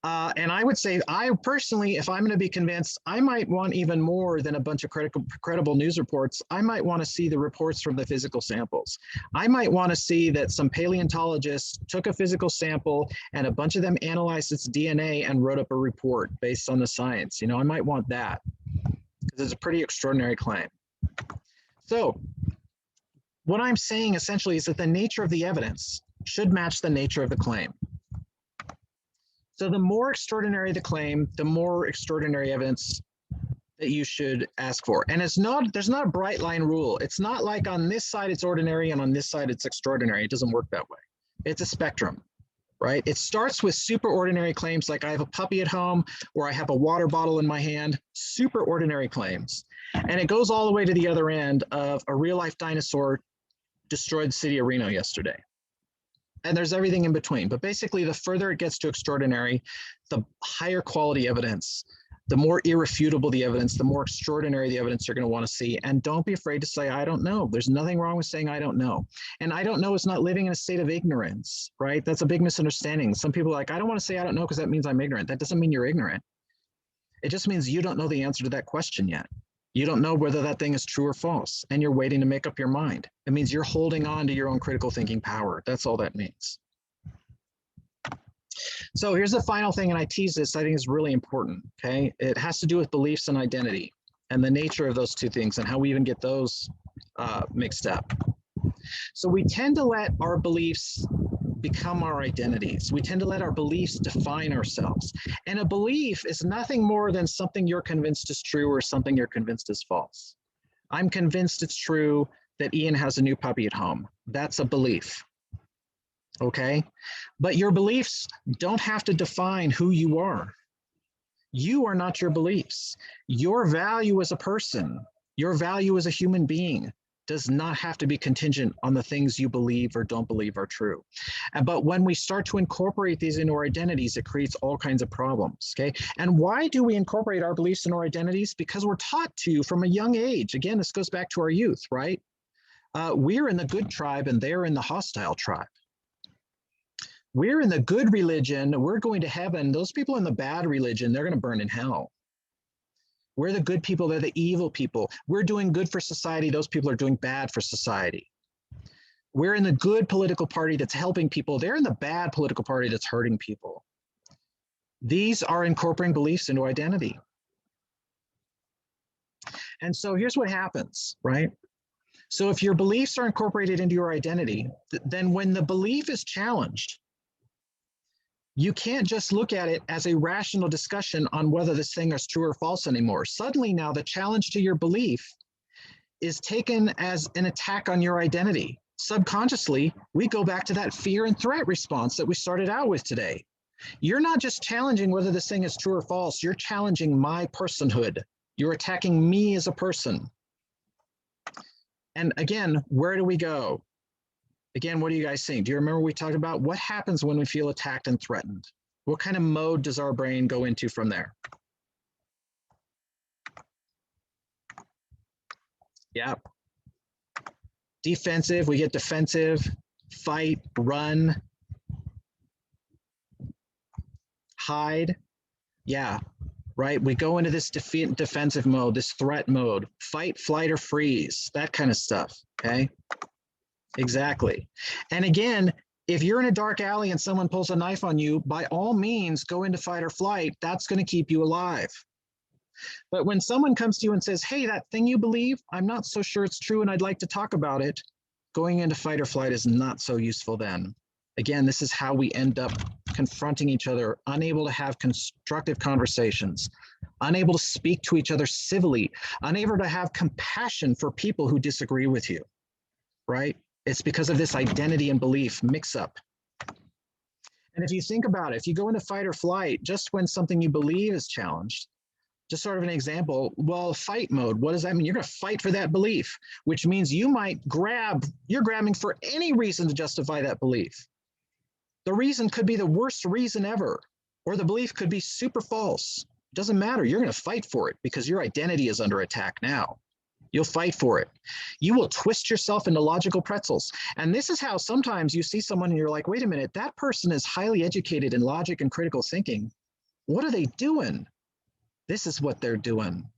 And I would say, I personally, if I'm going to be convinced, I might want even more than a bunch of credible news reports. I might want to see the reports from the physical samples. I might want to see that some paleontologists took a physical sample and a bunch of them analyzed its DNA and wrote up a report based on the science. I might want that because it's a pretty extraordinary claim. So what I'm saying essentially is that the nature of the evidence should match the nature of the claim. So the more extraordinary the claim, the more extraordinary evidence that you should ask for. And there's not a bright line rule. It's not like on this side it's ordinary and on this side it's extraordinary. It doesn't work that way. It's a spectrum, right? It starts with super ordinary claims like I have a puppy at home or I have a water bottle in my hand, super ordinary claims. And it goes all the way to the other end of a real life dinosaur destroyed the city of Reno yesterday. And there's everything in between. But basically, the further it gets to extraordinary, the higher quality evidence, the more irrefutable the evidence, the more extraordinary the evidence you're going to want to see. And don't be afraid to say, I don't know. There's nothing wrong with saying, I don't know. And I don't know is not living in a state of ignorance, right? That's a big misunderstanding. Some people are like, I don't want to say I don't know because that means I'm ignorant. That doesn't mean you're ignorant. It just means you don't know the answer to that question yet. You don't know whether that thing is true or false, and you're waiting to make up your mind. It means you're holding on to your own critical thinking power. That's all that means. So here's the final thing, and I tease this, I think is really important, okay? It has to do with beliefs and identity and the nature of those two things and how we even get those mixed up. So we tend to let our beliefs become our identities. We tend to let our beliefs define ourselves. And a belief is nothing more than something you're convinced is true or something you're convinced is false. I'm convinced it's true that Ian has a new puppy at home. That's a belief. Okay? But your beliefs don't have to define who you are. You are not your beliefs. Your value as a person, your value as a human being does not have to be contingent on the things you believe or don't believe are true. But when we start to incorporate these into our identities, it creates all kinds of problems, okay? And why do we incorporate our beliefs into our identities? Because we're taught to from a young age. Again, this goes back to our youth, right? We're in the good tribe and they're in the hostile tribe. We're in the good religion, we're going to heaven. Those people in the bad religion, they're going to burn in hell. We're the good people, they're the evil people. We're doing good for society, those people are doing bad for society. We're in the good political party that's helping people, they're in the bad political party that's hurting people. These are incorporating beliefs into identity. And so here's what happens, right? So if your beliefs are incorporated into your identity, then when the belief is challenged, you can't just look at it as a rational discussion on whether this thing is true or false anymore. Suddenly now the challenge to your belief is taken as an attack on your identity. Subconsciously, we go back to that fear and threat response that we started out with today. You're not just challenging whether this thing is true or false, you're challenging my personhood. You're attacking me as a person. And again, where do we go? Again, what do you guys think? Do you remember we talked about what happens when we feel attacked and threatened? What kind of mode does our brain go into from there? Yeah. Defensive, we get defensive, fight, run, hide. Yeah, right? We go into this defensive mode, this threat mode, fight, flight, or freeze, that kind of stuff, okay? Exactly. And again, if you're in a dark alley and someone pulls a knife on you, by all means, go into fight or flight. That's going to keep you alive. But when someone comes to you and says, hey, that thing you believe, I'm not so sure it's true and I'd like to talk about it, going into fight or flight is not so useful then. Again, this is how we end up confronting each other, unable to have constructive conversations, unable to speak to each other civilly, unable to have compassion for people who disagree with you, right? It's because of this identity and belief mix-up. And if you think about it, if you go into fight or flight, just when something you believe is challenged, just sort of an example, well, fight mode, what does that mean? You're going to fight for that belief, which means you might you're grabbing for any reason to justify that belief. The reason could be the worst reason ever, or the belief could be super false. It doesn't matter. You're going to fight for it because your identity is under attack now. You'll fight for it. You will twist yourself into logical pretzels. And this is how sometimes you see someone and you're like, wait a minute, that person is highly educated in logic and critical thinking. What are they doing? This is what they're doing.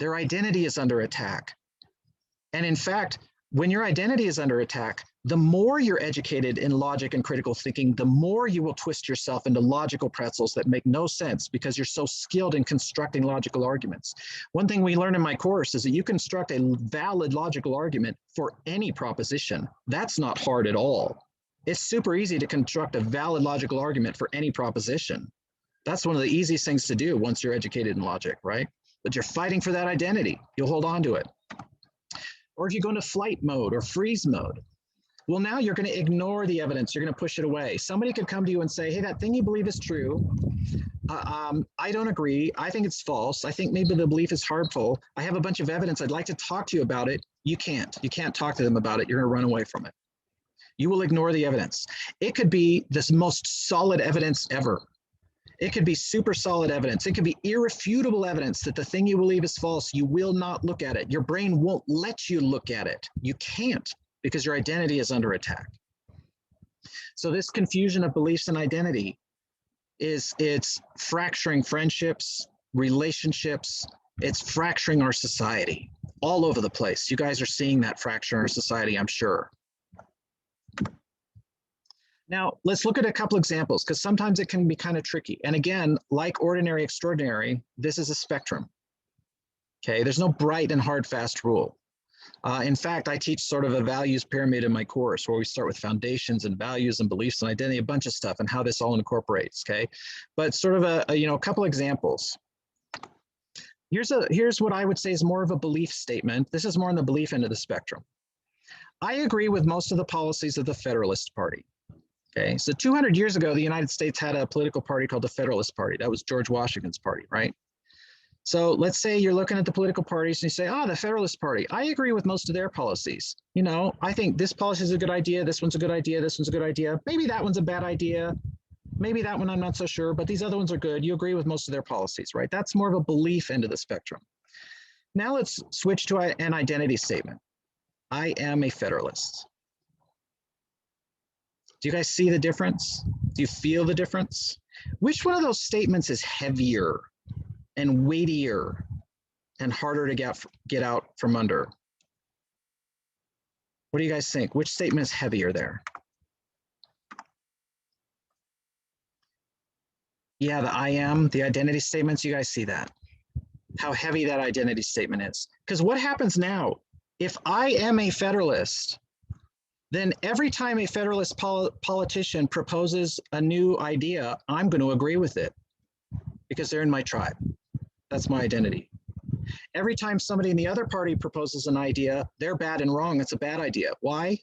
Their identity is under attack. And in fact, when your identity is under attack, the more you're educated in logic and critical thinking, the more you will twist yourself into logical pretzels that make no sense because you're so skilled in constructing logical arguments. One thing we learn in my course is that you construct a valid logical argument for any proposition. That's not hard at all. It's super easy to construct a valid logical argument for any proposition. That's one of the easiest things to do once you're educated in logic, right? But you're fighting for that identity. You'll hold on to it. Or if you go into flight mode or freeze mode, well, now you're going to ignore the evidence. You're going to push it away. Somebody could come to you and say, hey, that thing you believe is true. I don't agree. I think it's false. I think maybe the belief is harmful. I have a bunch of evidence. I'd like to talk to you about it. You can't. You can't talk to them about it. You're going to run away from it. You will ignore the evidence. It could be the most solid evidence ever. It could be super solid evidence. It could be irrefutable evidence that the thing you believe is false. You will not look at it. Your brain won't let you look at it. You can't because your identity is under attack. So this confusion of beliefs and identity it's fracturing friendships, relationships. It's fracturing our society all over the place. You guys are seeing that fracture in our society, I'm sure. Now, let's look at a couple examples because sometimes it can be kind of tricky. And again, like ordinary, extraordinary, this is a spectrum. Okay, there's no bright and hard, fast rule. In fact, I teach sort of a values pyramid in my course where we start with foundations and values and beliefs and identity, a bunch of stuff and how this all incorporates, okay? But sort of a couple examples. Here's what I would say is more of a belief statement. This is more on the belief end of the spectrum. I agree with most of the policies of the Federalist Party. Okay, so 200 years ago, the United States had a political party called the Federalist Party. That was George Washington's party, right? So let's say you're looking at the political parties and you say, oh, the Federalist Party, I agree with most of their policies. You know, I think this policy is a good idea. This one's a good idea. This one's a good idea. Maybe that one's a bad idea. Maybe that one I'm not so sure, but these other ones are good. You agree with most of their policies, right? That's more of a belief end of the spectrum. Now let's switch to an identity statement. I am a Federalist. Do you guys see the difference? Do you feel the difference? Which one of those statements is heavier and weightier and harder to get out from under? What do you guys think? Which statement is heavier there? Yeah, the I am, the identity statements, you guys see that? How heavy that identity statement is. Because what happens now? If I am a Federalist, then every time a Federalist politician proposes a new idea, I'm going to agree with it because they're in my tribe. That's my identity. Every time somebody in the other party proposes an idea, they're bad and wrong. It's a bad idea. Why?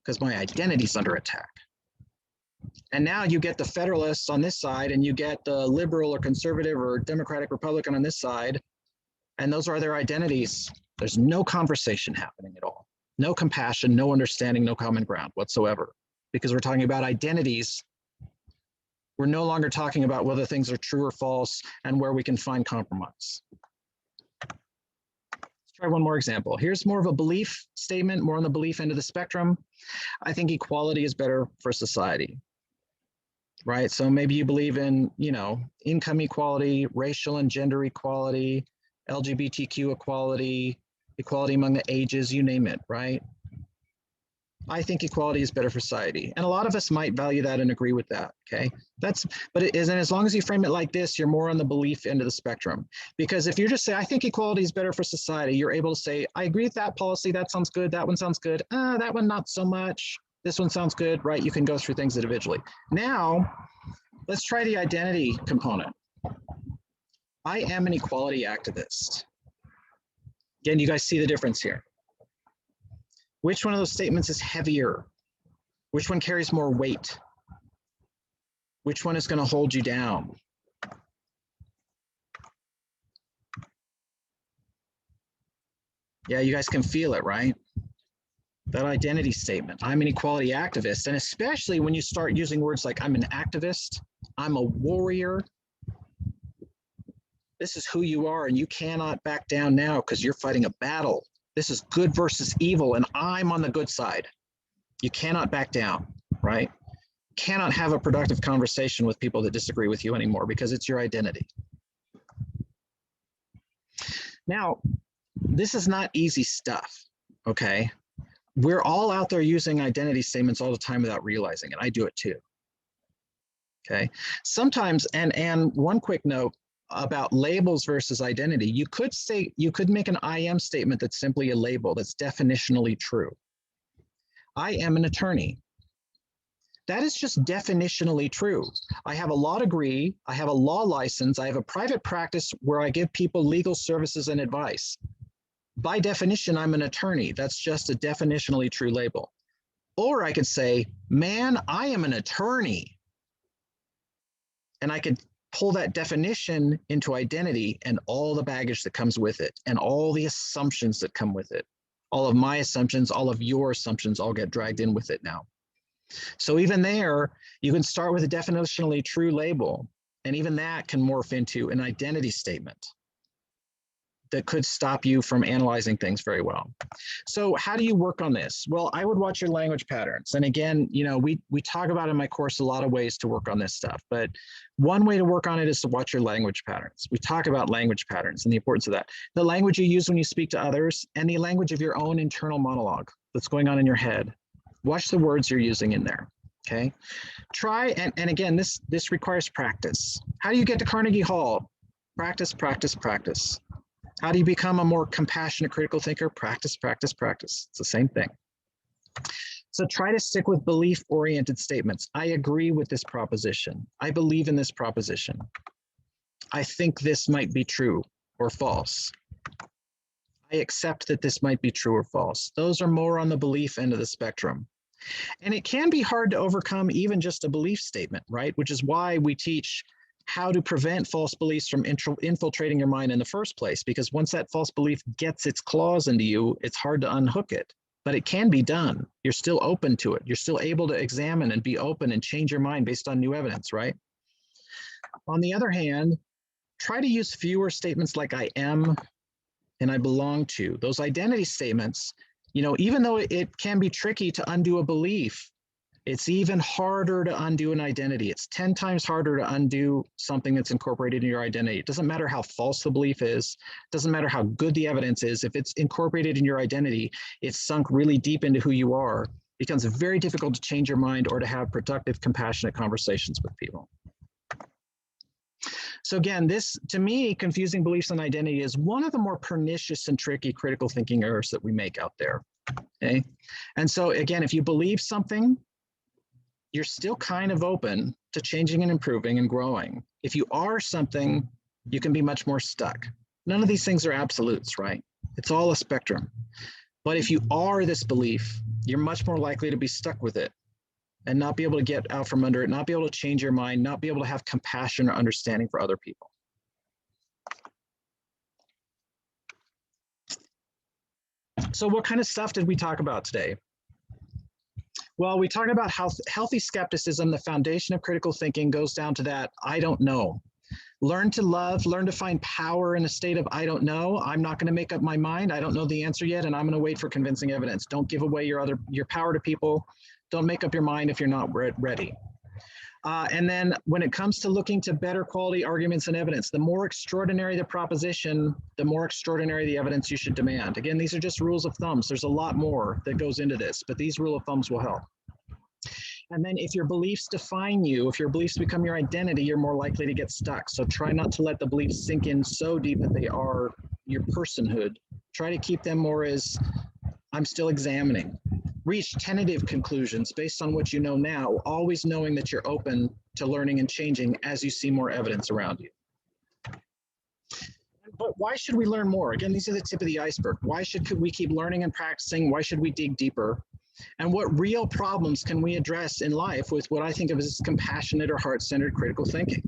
Because my identity's under attack. And now you get the Federalists on this side and you get the liberal or conservative or Democratic Republican on this side. And those are their identities. There's no conversation happening at all. No compassion, no understanding, no common ground whatsoever. Because we're talking about identities. We're no longer talking about whether things are true or false and where we can find compromise. Let's try one more example. Here's more of a belief statement, more on the belief end of the spectrum. I think equality is better for society. Right? So maybe you believe in, you know, income equality, racial and gender equality, LGBTQ equality, equality among the ages, you name it, right? I think equality is better for society. And a lot of us might value that and agree with that, okay? But it isn't, as long as you frame it like this, you're more on the belief end of the spectrum. Because if you just say, I think equality is better for society, you're able to say, I agree with that policy, that sounds good, that one sounds good, that one not so much, this one sounds good, right? You can go through things individually. Now, let's try the identity component. I am an equality activist. Again, you guys see the difference here. Which one of those statements is heavier? Which one carries more weight? Which one is going to hold you down? Yeah, you guys can feel it, right? That identity statement. I'm an equality activist. And especially when you start using words like I'm an activist, I'm a warrior. This is who you are, and you cannot back down now because you're fighting a battle. This is good versus evil, and I'm on the good side. You cannot back down, right? Cannot have a productive conversation with people that disagree with you anymore because it's your identity. Now, this is not easy stuff, okay? We're all out there using identity statements all the time without realizing it. I do it too, okay? Sometimes, and one quick note, about labels versus identity, you could make an I am statement that's simply a label that's definitionally true. I am an attorney. That is just definitionally true. I have a law degree, I have a law license, I have a private practice where I give people legal services and advice. By definition, I'm an attorney. That's just a definitionally true label. Or I could say, man, I am an attorney. And I could pull that definition into identity and all the baggage that comes with it and all the assumptions that come with it. All of my assumptions, all of your assumptions all get dragged in with it now. So even there, you can start with a definitionally true label, and even that can morph into an identity statement that could stop you from analyzing things very well. So how do you work on this? Well, I would watch your language patterns. And again, you know, we talk about in my course a lot of ways to work on this stuff, but one way to work on it is to watch your language patterns. We talk about language patterns and the importance of that. The language you use when you speak to others and the language of your own internal monologue that's going on in your head. Watch the words you're using in there. okay? Try, and again, this requires practice. How do you get to Carnegie Hall? Practice, practice, practice. How do you become a more compassionate critical thinker? Practice, practice, practice. It's the same thing. So try to stick with belief-oriented statements. I agree with this proposition. I believe in this proposition. I think this might be true or false. I accept that this might be true or false. Those are more on the belief end of the spectrum. And it can be hard to overcome even just a belief statement, right? Which is why we teach how to prevent false beliefs from infiltrating your mind in the first place, because once that false belief gets its claws into you, it's hard to unhook it. But it can be done. You're still open to it. You're still able to examine and be open and change your mind based on new evidence, right? On the other hand, try to use fewer statements like I am and I belong to. Those identity statements, you know, even though it can be tricky to undo a belief, it's even harder to undo an identity. It's 10 times harder to undo something that's incorporated in your identity. It doesn't matter how false the belief is. It doesn't matter how good the evidence is. If it's incorporated in your identity, it's sunk really deep into who you are. It becomes very difficult to change your mind or to have productive, compassionate conversations with people. So again, this, to me, confusing beliefs and identity is one of the more pernicious and tricky critical thinking errors that we make out there, okay? And so again, if you believe something, you're still kind of open to changing and improving and growing. If you are something, you can be much more stuck. None of these things are absolutes, right? It's all a spectrum. But if you are this belief, you're much more likely to be stuck with it and not be able to get out from under it, not be able to change your mind, not be able to have compassion or understanding for other people. So what kind of stuff did we talk about today? Well, we talked about how healthy skepticism, the foundation of critical thinking, goes down to that, I don't know. Learn to love, learn to find power in a state of, I don't know, I'm not gonna make up my mind, I don't know the answer yet, and I'm gonna wait for convincing evidence. Don't give away your power to people. Don't make up your mind if you're not ready. And then when it comes to looking to better quality arguments and evidence, the more extraordinary the proposition, the more extraordinary the evidence you should demand. Again, these are just rules of thumbs. There's a lot more that goes into this, but these rule of thumbs will help. And then if your beliefs define you, if your beliefs become your identity, you're more likely to get stuck. So try not to let the beliefs sink in so deep that they are your personhood. Try to keep them more as, I'm still examining. Reach tentative conclusions based on what you know now, always knowing that you're open to learning and changing as you see more evidence around you. But why should we learn more? Again, these are the tip of the iceberg. Why should we keep learning and practicing? Why should we dig deeper? And what real problems can we address in life with what I think of as compassionate or heart-centered critical thinking?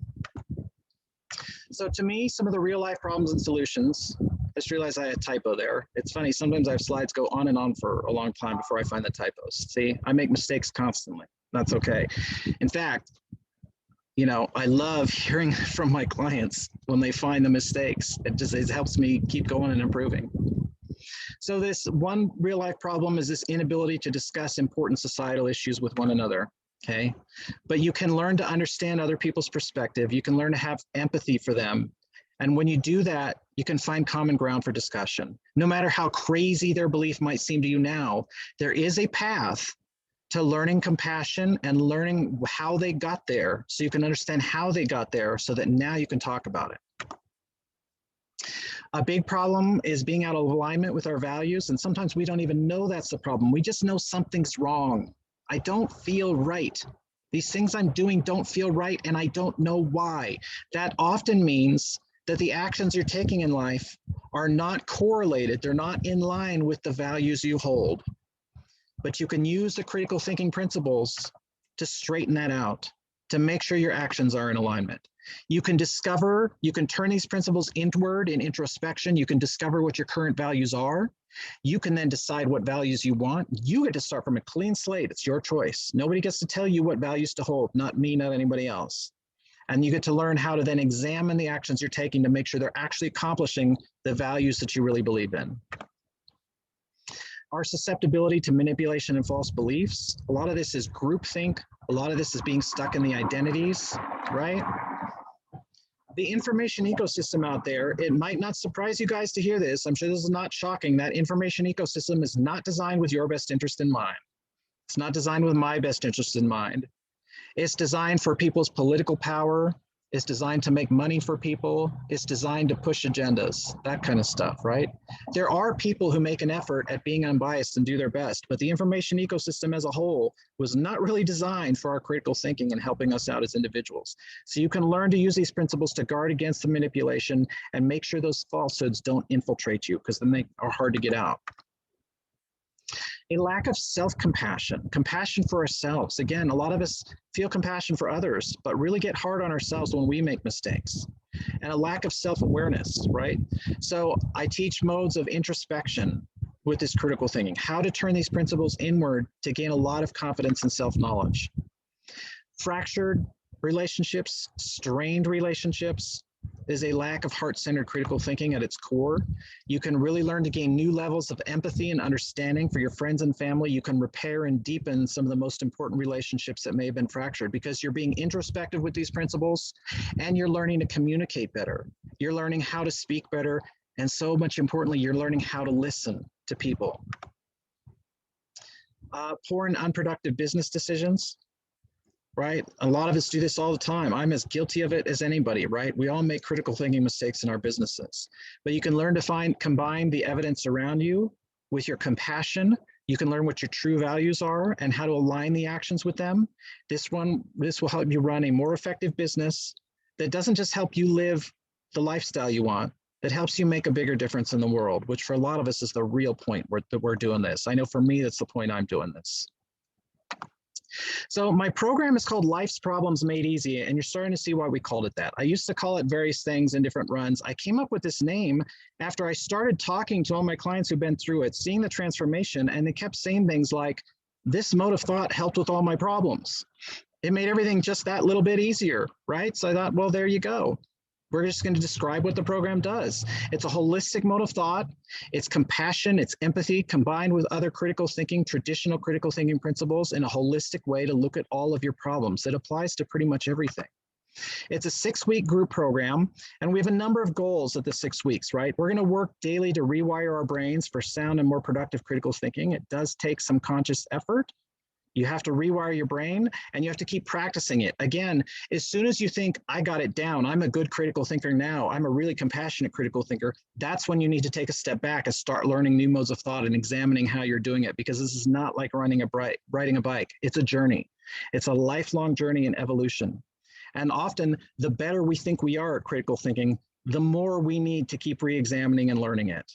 So to me, some of the real life problems and solutions, I just realized I had a typo there. It's funny, sometimes I have slides go on and on for a long time before I find the typos. See, I make mistakes constantly. That's okay. In fact, you know, I love hearing from my clients when they find the mistakes. It helps me keep going and improving. So this one real life problem is this inability to discuss important societal issues with one another. Okay, but you can learn to understand other people's perspective. You can learn to have empathy for them. And when you do that, you can find common ground for discussion. No matter how crazy their belief might seem to you now, there is a path to learning compassion and learning how they got there so you can understand how they got there so that now you can talk about it. A big problem is being out of alignment with our values. And sometimes we don't even know that's the problem. We just know something's wrong. I don't feel right. These things I'm doing don't feel right, and I don't know why. That often means that the actions you're taking in life are not correlated. They're not in line with the values you hold. But you can use the critical thinking principles to straighten that out, to make sure your actions are in alignment. You can turn these principles inward in introspection. You can discover what your current values are. You can then decide what values you want. You get to start from a clean slate. It's your choice. Nobody gets to tell you what values to hold, not me, not anybody else. And you get to learn how to then examine the actions you're taking to make sure they're actually accomplishing the values that you really believe in. Our susceptibility to manipulation and false beliefs, a lot of this is groupthink. A lot of this is being stuck in the identities, right? The information ecosystem out there, it might not surprise you guys to hear this. I'm sure this is not shocking. That information ecosystem is not designed with your best interest in mind. It's not designed with my best interest in mind. It's designed for people's political power. It's designed to make money for people. It's designed to push agendas, that kind of stuff, right? There are people who make an effort at being unbiased and do their best, but the information ecosystem as a whole was not really designed for our critical thinking and helping us out as individuals. So you can learn to use these principles to guard against the manipulation and make sure those falsehoods don't infiltrate you, because then they are hard to get out. A lack of self-compassion, compassion for ourselves. Again, a lot of us feel compassion for others, but really get hard on ourselves when we make mistakes. And a lack of self-awareness, right? So I teach modes of introspection with this critical thinking, how to turn these principles inward to gain a lot of confidence and self-knowledge. Fractured relationships, strained relationships, is a lack of heart-centered critical thinking at its core. You can really learn to gain new levels of empathy and understanding for your friends and family. You can repair and deepen some of the most important relationships that may have been fractured because you're being introspective with these principles and you're learning to communicate better. You're learning how to speak better, and so much importantly, you're learning how to listen to people. Poor and unproductive business decisions. Right? A lot of us do this all the time. I'm as guilty of it as anybody, right? We all make critical thinking mistakes in our businesses. But you can learn to combine the evidence around you with your compassion. You can learn what your true values are and how to align the actions with them. This will help you run a more effective business that doesn't just help you live the lifestyle you want, that helps you make a bigger difference in the world, which for a lot of us is the real point that we're doing this. I know for me, that's the point I'm doing this. So my program is called Life's Problems Made Easy, and you're starting to see why we called it that. I used to call it various things in different runs. I came up with this name after I started talking to all my clients who've been through it, seeing the transformation, and they kept saying things like, this mode of thought helped with all my problems. It made everything just that little bit easier, right? So I thought, well, there you go. We're just going to describe what the program does. It's a holistic mode of thought. It's compassion, it's empathy combined with other critical thinking, traditional critical thinking principles in a holistic way to look at all of your problems. It applies to pretty much everything. It's a 6-week group program, and we have a number of goals at the 6 weeks, right? We're going to work daily to rewire our brains for sound and more productive critical thinking. It does take some conscious effort. You have to rewire your brain and you have to keep practicing it. Again, as soon as you think, I got it down, I'm a good critical thinker now, I'm a really compassionate critical thinker, that's when you need to take a step back and start learning new modes of thought and examining how you're doing it, because this is not like riding a bike. It's a journey. It's a lifelong journey in evolution. And often, the better we think we are at critical thinking, the more we need to keep re-examining and learning it.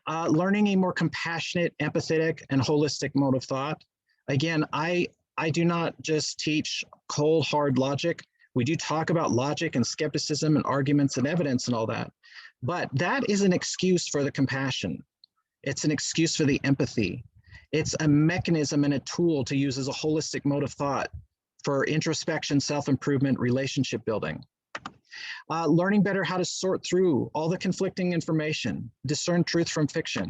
Learning a more compassionate, empathetic, and holistic mode of thought. Again, I do not just teach cold, hard logic. We do talk about logic and skepticism and arguments and evidence and all that. But that is an excuse for the compassion. It's an excuse for the empathy. It's a mechanism and a tool to use as a holistic mode of thought for introspection, self-improvement, relationship building. Learning better how to sort through all the conflicting information, discern truth from fiction,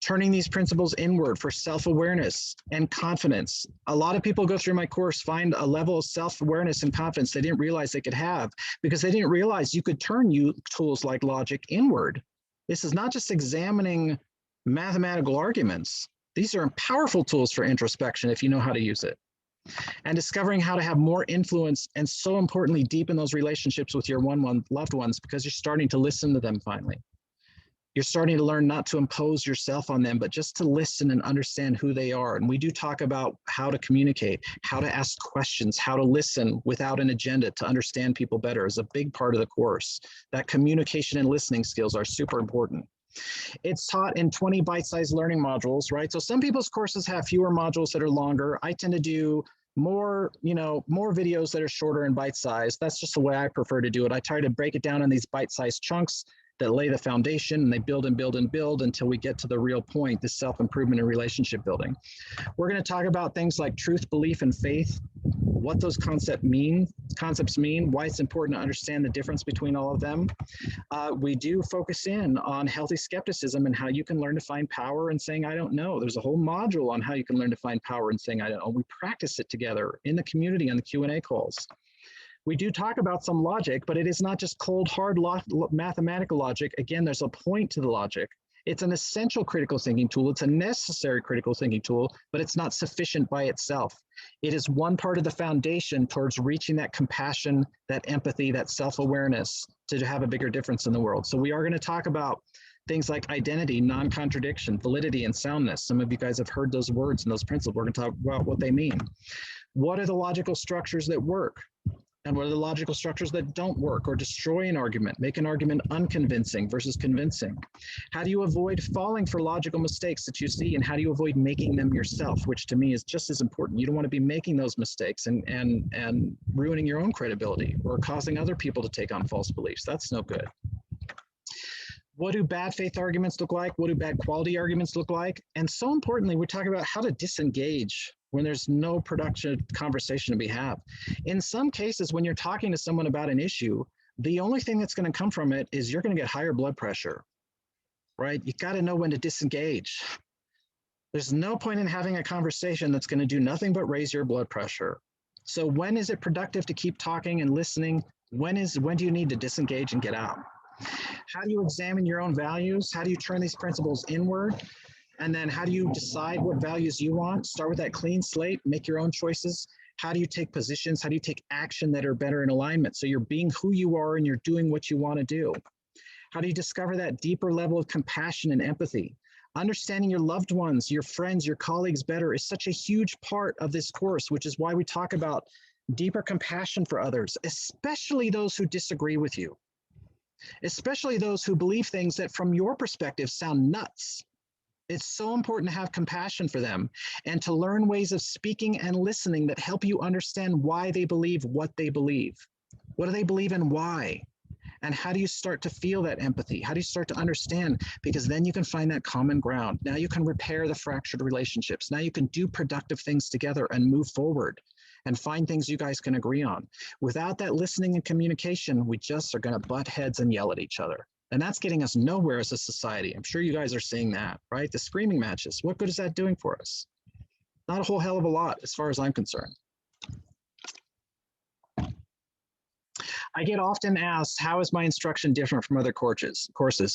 turning these principles inward for self-awareness and confidence. A lot of people go through my course, find a level of self-awareness and confidence they didn't realize they could have because they didn't realize you could turn tools like logic inward. This is not just examining mathematical arguments. These are powerful tools for introspection if you know how to use it. And discovering how to have more influence and, so importantly, deepen those relationships with your loved ones, because you're starting to listen to them finally. You're starting to learn not to impose yourself on them, but just to listen and understand who they are. And we do talk about how to communicate, how to ask questions, how to listen without an agenda to understand people better is a big part of the course. That communication and listening skills are super important. It's taught in 20 bite-sized learning modules, right? So some people's courses have fewer modules that are longer. I tend to do more videos that are shorter and bite-sized. That's just the way I prefer to do it. I try to break it down in these bite-sized chunks that lay the foundation, and they build and build and build until we get to the real point, the self-improvement and relationship building. We're going to talk about things like truth, belief, and faith, what those concepts mean, why it's important to understand the difference between all of them. We do focus in on healthy skepticism and how you can learn to find power in saying, I don't know. There's a whole module on how you can learn to find power in saying, I don't know. We practice it together in the community on the Q&A calls. We do talk about some logic, but it is not just cold, hard mathematical logic. Again, there's a point to the logic. It's an essential critical thinking tool. It's a necessary critical thinking tool, but it's not sufficient by itself. It is one part of the foundation towards reaching that compassion, that empathy, that self-awareness to have a bigger difference in the world. So we are going to talk about things like identity, non-contradiction, validity, and soundness. Some of you guys have heard those words and those principles. We're going to talk about what they mean. What are the logical structures that work? And what are the logical structures that don't work or destroy an argument, make an argument unconvincing versus convincing? How do you avoid falling for logical mistakes that you see, and how do you avoid making them yourself, which to me is just as important. You don't want to be making those mistakes and ruining your own credibility or causing other people to take on false beliefs. That's no good. What do bad faith arguments look like? What do bad quality arguments look like? And so importantly, we talk about how to disengage when there's no productive conversation to be had. In some cases, when you're talking to someone about an issue, the only thing that's going to come from it is you're going to get higher blood pressure, right? You got to know when to disengage. There's no point in having a conversation that's going to do nothing but raise your blood pressure. So when is it productive to keep talking and listening? When do you need to disengage and get out? How do you examine your own values? How do you turn these principles inward? And then how do you decide what values you want? Start with that clean slate, make your own choices. How do you take positions? How do you take action that are better in alignment? So you're being who you are and you're doing what you want to do. How do you discover that deeper level of compassion and empathy? Understanding your loved ones, your friends, your colleagues better is such a huge part of this course, which is why we talk about deeper compassion for others, especially those who disagree with you, especially those who believe things that from your perspective sound nuts. It's so important to have compassion for them and to learn ways of speaking and listening that help you understand why they believe what they believe. What do they believe and why? And how do you start to feel that empathy? How do you start to understand? Because then you can find that common ground. Now you can repair the fractured relationships. Now you can do productive things together and move forward and find things you guys can agree on. Without that listening and communication, we just are going to butt heads and yell at each other. And that's getting us nowhere as a society. I'm sure you guys are seeing that, right? The screaming matches, what good is that doing for us? Not a whole hell of a lot as far as I'm concerned. I get often asked, how is my instruction different from other courses?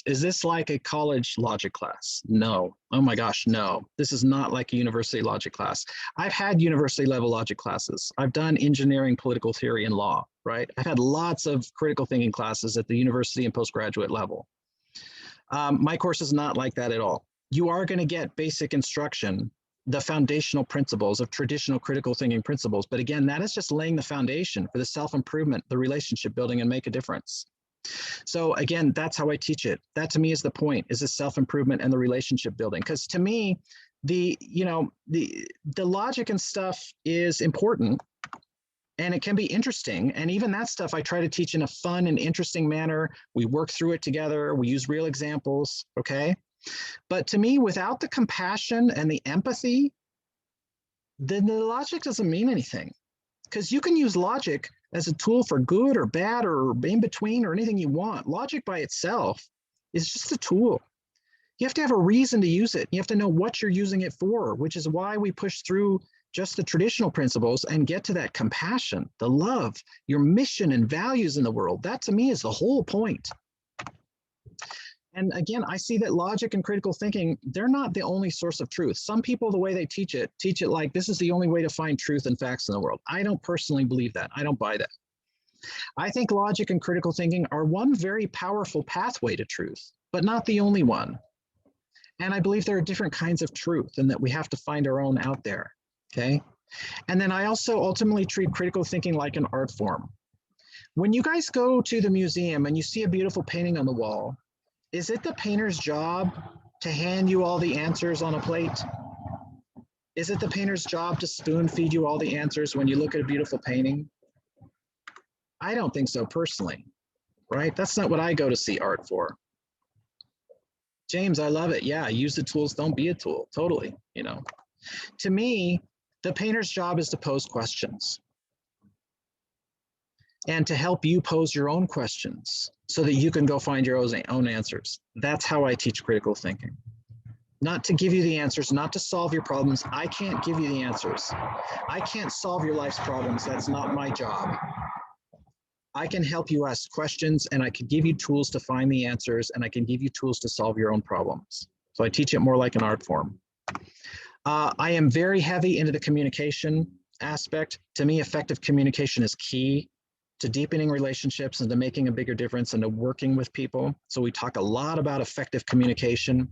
Is this like a college logic class? No. Oh my gosh, no. This is not like a university logic class. I've had university level logic classes. I've done engineering, political theory, and law, right? I've had lots of critical thinking classes at the university and postgraduate level. My course is not like that at all. You are going to get basic instruction, the foundational principles of traditional critical thinking principles. But again, that is just laying the foundation for the self-improvement, the relationship building, and make a difference. So again, that's how I teach it. That to me is the point, is the self-improvement and the relationship building. Because to me, the logic and stuff is important and it can be interesting. And even that stuff I try to teach in a fun and interesting manner. We work through it together. We use real examples, okay? But to me, without the compassion and the empathy, then the logic doesn't mean anything. Because you can use logic as a tool for good or bad or in between or anything you want. Logic by itself is just a tool. You have to have a reason to use it. You have to know what you're using it for, which is why we push through just the traditional principles and get to that compassion, the love, your mission and values in the world. That to me is the whole point. And again, I see that logic and critical thinking, they're not the only source of truth. Some people, the way they teach it like this is the only way to find truth and facts in the world. I don't personally believe that. I don't buy that. I think logic and critical thinking are one very powerful pathway to truth, but not the only one. And I believe there are different kinds of truth and that we have to find our own out there, okay? And then I also ultimately treat critical thinking like an art form. When you guys go to the museum and you see a beautiful painting on the wall, is it the painter's job to hand you all the answers on a plate? Is it the painter's job to spoon feed you all the answers when you look at a beautiful painting? I don't think so personally, right? That's not what I go to see art for. James, I love it. Yeah, use the tools, don't be a tool. Totally, you know. To me, the painter's job is to pose questions and to help you pose your own questions so that you can go find your own answers. That's how I teach critical thinking. Not to give you the answers, not to solve your problems. I can't give you the answers. I can't solve your life's problems. That's not my job. I can help you ask questions, and I can give you tools to find the answers, and I can give you tools to solve your own problems. So I teach it more like an art form. I am very heavy into the communication aspect. To me, effective communication is key to deepening relationships and to making a bigger difference and to working with people. So we talk a lot about effective communication.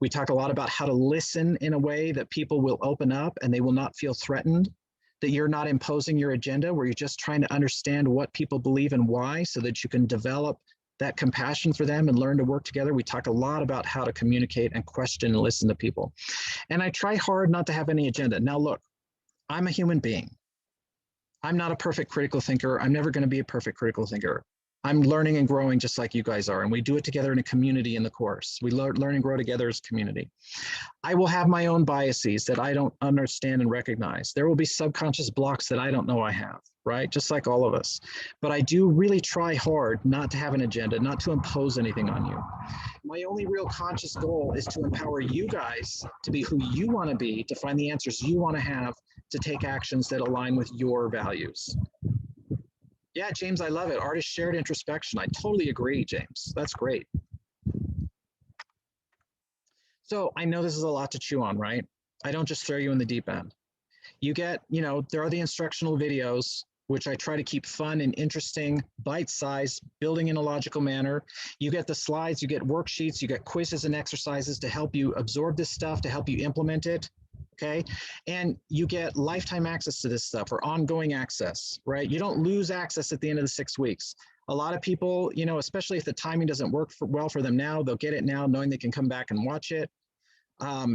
We talk a lot about how to listen in a way that people will open up and they will not feel threatened, that you're not imposing your agenda, where you're just trying to understand what people believe and why, so that you can develop that compassion for them and learn to work together. We talk a lot about how to communicate and question and listen to people. And I try hard not to have any agenda. Now, look, I'm a human being. I'm not a perfect critical thinker. I'm never going to be a perfect critical thinker. I'm learning and growing just like you guys are. And we do it together in a community in the course. We learn and grow together as a community. I will have my own biases that I don't understand and recognize. There will be subconscious blocks that I don't know I have, right? Just like all of us. But I do really try hard not to have an agenda, not to impose anything on you. My only real conscious goal is to empower you guys to be who you want to be, to find the answers you want to have, to take actions that align with your values. Yeah, James, I love it. Artist shared introspection. I totally agree, James. That's great. So I know this is a lot to chew on, right? I don't just throw you in the deep end. You get, there are the instructional videos, which I try to keep fun and interesting, bite-sized, building in a logical manner. You get the slides, you get worksheets, you get quizzes and exercises to help you absorb this stuff, to help you implement it. Okay, and you get lifetime access to this stuff, or ongoing access, right? You don't lose access at the end of the 6 weeks. A lot of people, especially if the timing doesn't work well for them now, they'll get it now knowing they can come back and watch it. A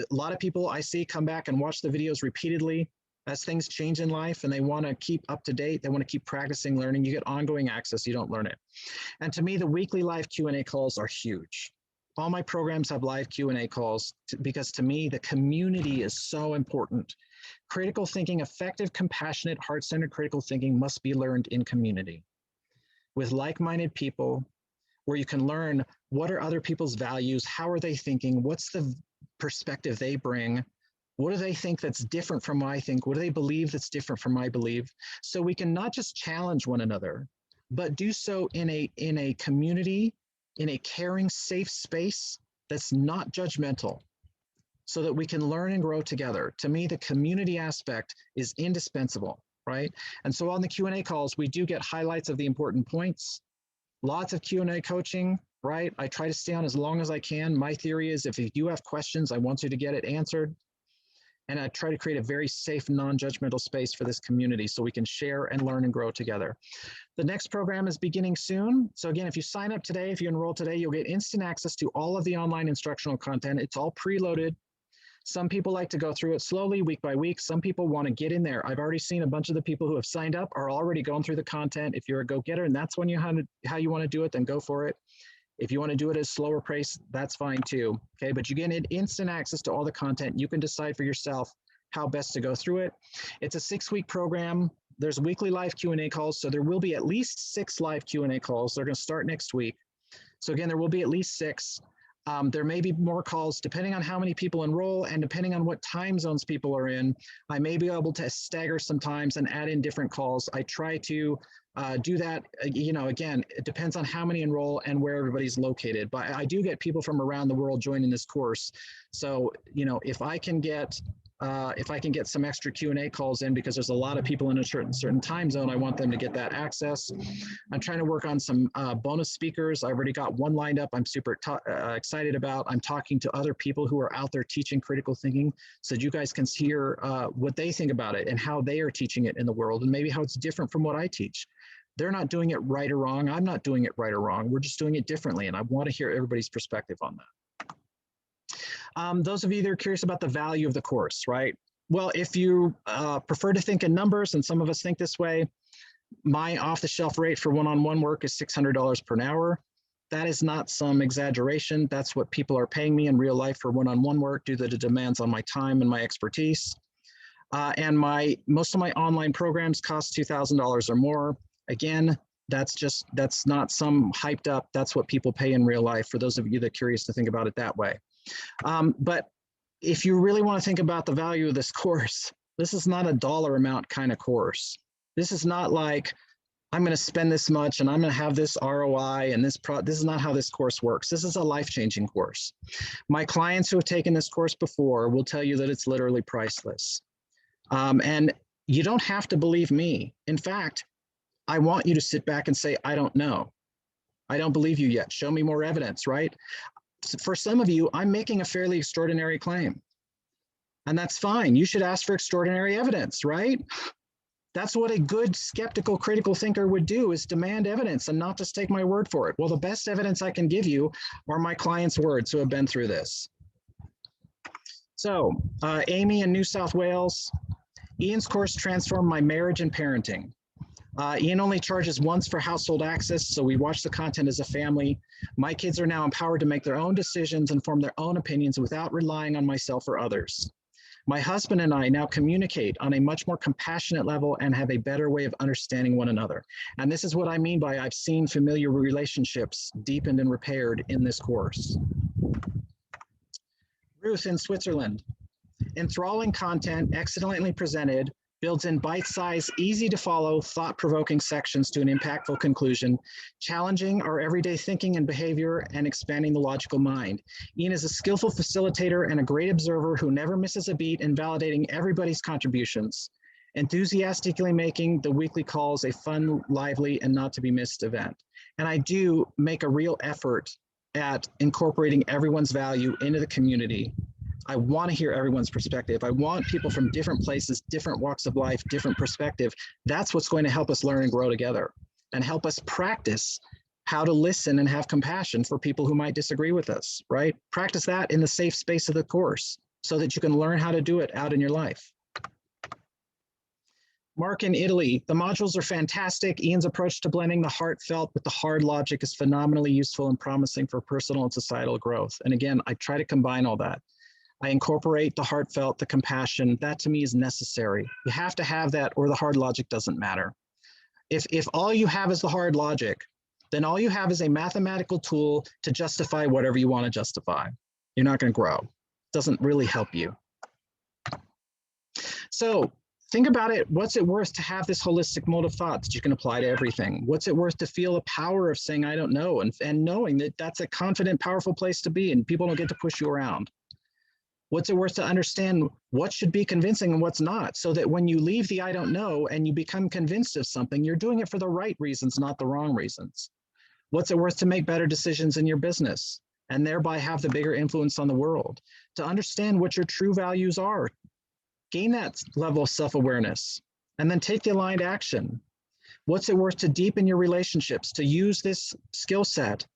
lot of people I see come back and watch the videos repeatedly as things change in life, and they want to keep up to date. They want to keep practicing learning. You get ongoing access. You don't learn it. And to me, the weekly live Q&A calls are huge. All my programs have live Q&A calls because to me, the community is so important. Critical thinking, effective, compassionate, heart-centered critical thinking must be learned in community with like-minded people, where you can learn what are other people's values, how are they thinking, what's the perspective they bring, what do they think that's different from what I think, what do they believe that's different from my belief, so we can not just challenge one another, but do so in a community, in a caring, safe space that's not judgmental, so that we can learn and grow together. To me, the community aspect is indispensable, right? And so on the Q&A calls, we do get highlights of the important points, lots of Q&A coaching, right? I try to stay on as long as I can. My theory is if you have questions, I want you to get it answered. And I try to create a very safe, non-judgmental space for this community so we can share and learn and grow together. The next program is beginning soon. So again, if you sign up today, if you enroll today, you'll get instant access to all of the online instructional content. It's all preloaded. Some people like to go through it slowly, week by week. Some people want to get in there. I've already seen a bunch of the people who have signed up are already going through the content. If you're a go-getter and that's when how you want to do it, then go for it. If you want to do it at a slower pace, that's fine too. Okay, but you get instant access to all the content. You can decide for yourself how best to go through it. It's a 6-week program. There's weekly live Q&A calls, so there will be at least 6 live Q&A calls. They're going to start next week. So again, there will be at least 6. There may be more calls depending on how many people enroll and depending on what time zones people are in. I may be able to stagger some times and add in different calls. I try to do that, again, it depends on how many enroll and where everybody's located. But I do get people from around the world joining this course. So, if I can get some extra Q&A calls in because there's a lot of people in a certain time zone, I want them to get that access. I'm trying to work on some bonus speakers. I already got one lined up I'm super excited about. I'm talking to other people who are out there teaching critical thinking so that you guys can hear what they think about it and how they are teaching it in the world and maybe how it's different from what I teach. They're not doing it right or wrong. I'm not doing it right or wrong. We're just doing it differently. And I want to hear everybody's perspective on that. Those of you that are curious about the value of the course, right? Well, if you prefer to think in numbers, and some of us think this way, my off-the-shelf rate for one-on-one work is $600 per hour. That is not some exaggeration. That's what people are paying me in real life for one-on-one work due to the demands on my time and my expertise. And most of my online programs cost $2,000 or more. Again, that's not some hyped up, that's what people pay in real life, for those of you that are curious to think about it that way. But if you really want to think about the value of this course, this is not a dollar amount kind of course. This is not like, I'm going to spend this much and I'm going to have this ROI and this is not how this course works. This is a life-changing course. My clients who have taken this course before will tell you that it's literally priceless. And you don't have to believe me. In fact, I want you to sit back and say, I don't know. I don't believe you yet. Show me more evidence, right? For some of you, I'm making a fairly extraordinary claim. And that's fine. You should ask for extraordinary evidence, right? That's what a good skeptical critical thinker would do, is demand evidence and not just take my word for it. Well, the best evidence I can give you are my clients' words who have been through this. So Amy in New South Wales, Ian's course transformed my marriage and parenting. Ian only charges once for household access, so we watch the content as a family. My kids are now empowered to make their own decisions and form their own opinions without relying on myself or others. My husband and I now communicate on a much more compassionate level and have a better way of understanding one another. And this is what I mean by I've seen familiar relationships deepened and repaired in this course. Ruth in Switzerland. Enthralling content, excellently presented, builds in bite-sized, easy-to-follow, thought-provoking sections to an impactful conclusion, challenging our everyday thinking and behavior and expanding the logical mind. Ian is a skillful facilitator and a great observer who never misses a beat in validating everybody's contributions, enthusiastically making the weekly calls a fun, lively, and not-to-be-missed event. And I do make a real effort at incorporating everyone's value into the community. I want to hear everyone's perspective. I want people from different places, different walks of life, different perspective. That's what's going to help us learn and grow together and help us practice how to listen and have compassion for people who might disagree with us, right? Practice that in the safe space of the course so that you can learn how to do it out in your life. Mark in Italy, the modules are fantastic. Ian's approach to blending the heartfelt with the hard logic is phenomenally useful and promising for personal and societal growth. And again, I try to combine all that. I incorporate the heartfelt, the compassion. That to me is necessary. You have to have that or the hard logic doesn't matter. If all you have is the hard logic, then all you have is a mathematical tool to justify whatever you want to justify. You're not going to grow. It doesn't really help you. So think about it. What's it worth to have this holistic mode of thought that you can apply to everything? What's it worth to feel the power of saying, I don't know, and knowing that that's a confident, powerful place to be and people don't get to push you around? What's it worth to understand what should be convincing and what's not, so that when you leave the I don't know and you become convinced of something, you're doing it for the right reasons, not the wrong reasons? What's it worth to make better decisions in your business and thereby have the bigger influence on the world? To understand what your true values are, gain that level of self-awareness, and then take the aligned action. What's it worth to deepen your relationships, to use this skill set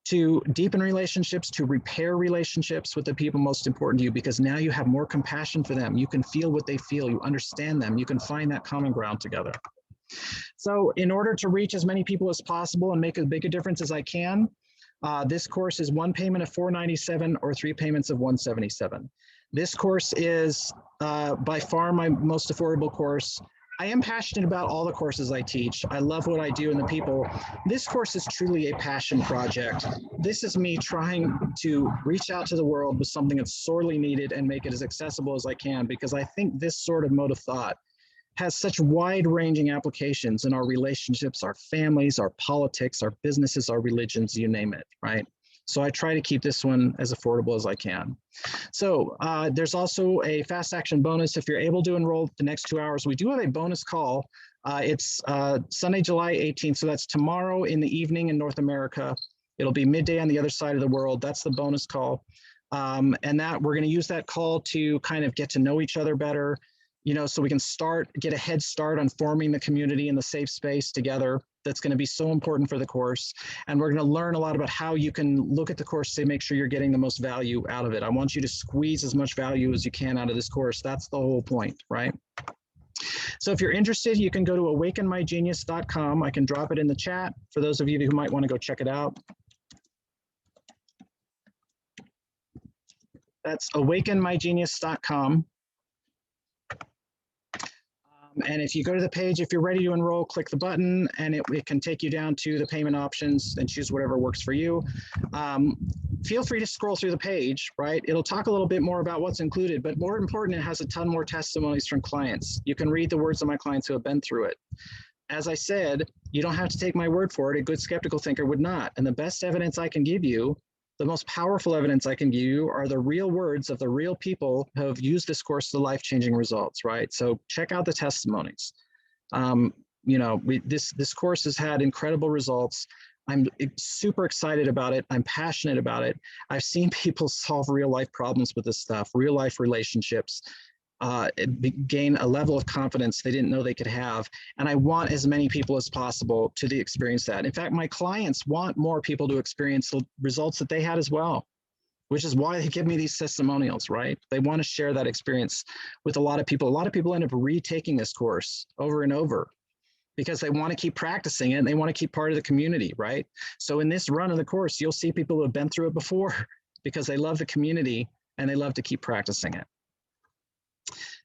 to deepen relationships, to repair relationships with the people most important to you, because now you have more compassion for them. You can feel what they feel, you understand them, you can find that common ground together. So in order to reach as many people as possible and make as big a difference as I can, this course is one payment of $497 or 3 payments of $177. This course is by far my most affordable course. I am passionate about all the courses I teach. I love what I do and the people. This course is truly a passion project. This is me trying to reach out to the world with something that's sorely needed and make it as accessible as I can, because I think this sort of mode of thought has such wide-ranging applications in our relationships, our families, our politics, our businesses, our religions, you name it, right? So I try to keep this one as affordable as I can. So there's also a fast action bonus. If you're able to enroll the next 2 hours, we do have a bonus call. It's Sunday, July 18th. So that's tomorrow in the evening in North America. It'll be midday on the other side of the world. That's the bonus call. And that we're going to use that call to kind of get to know each other better, you know, so we can get a head start on forming the community in the safe space together. That's going to be so important for the course. And we're going to learn a lot about how you can look at the course to make sure you're getting the most value out of it. I want you to squeeze as much value as you can out of this course. That's the whole point, right? So if you're interested, you can go to awakenmygenius.com. I can drop it in the chat for those of you who might want to go check it out. That's awakenmygenius.com. And if you go to the page, if you're ready to enroll, click the button and it can take you down to the payment options and choose whatever works for you. Feel free to scroll through the page, right? It'll talk a little bit more about what's included, but more important, it has a ton more testimonies from clients. You can read the words of my clients who have been through it. as I said, you don't have to take my word for it. A good skeptical thinker would not. And the best evidence I can give you, the most powerful evidence I can give you, are the real words of the real people who have used this course to life-changing results, right? So check out the testimonies. This course has had incredible results. I'm super excited about it. I'm passionate about it. I've seen people solve real life problems with this stuff, real life relationships, gain a level of confidence they didn't know they could have. And I want as many people as possible to experience that. In fact, my clients want more people to experience the results that they had as well, which is why they give me these testimonials, right? They want to share that experience with a lot of people. A lot of people end up retaking this course over and over because they want to keep practicing it and they want to keep part of the community, right? So in this run of the course, you'll see people who have been through it before because they love the community and they love to keep practicing it.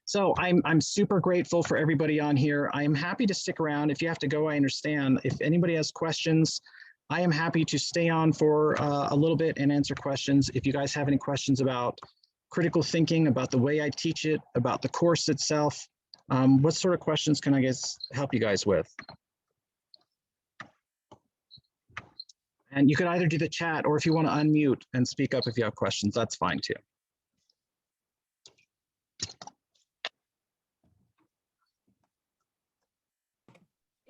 So I'm super grateful for everybody on here. I am happy to stick around. If you have to go, I understand. If anybody has questions, I am happy to stay on for a little bit and answer questions. If you guys have any questions about critical thinking, about the way I teach it, about the course itself, what sort of questions can I help you guys with? And you can either do the chat, or if you want to unmute and speak up if you have questions, that's fine too.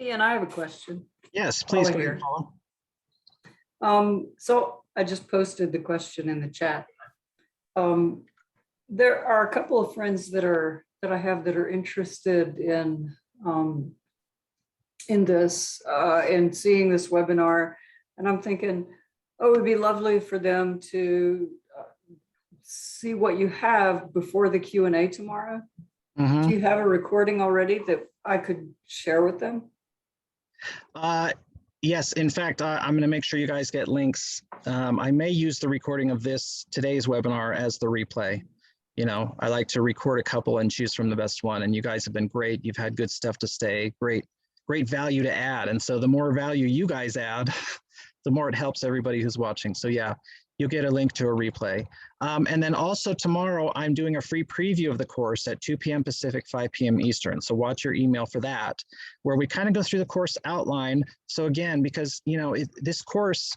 Ian, I have a question. Yes, please go ahead, Paula. So I just posted the question in the chat. There are a couple of friends that I have that are interested in this and seeing this webinar, and I'm thinking, oh, it would be lovely for them to see what you have before the Q&A tomorrow. Do you have a recording already that I could share with them? Yes, in fact, I'm going to make sure you guys get links. I may use the recording of today's webinar as the replay. You know, I like to record a couple and choose from the best one, and you guys have been great. You've had good stuff to say, great value to add. And so the more value you guys add, the more it helps everybody who's watching. So yeah, you'll get a link to a replay. And then also tomorrow, I'm doing a free preview of the course at 2 p.m. Pacific, 5 p.m. Eastern. So watch your email for that, where we kind of go through the course outline. So again, because, you know, this course,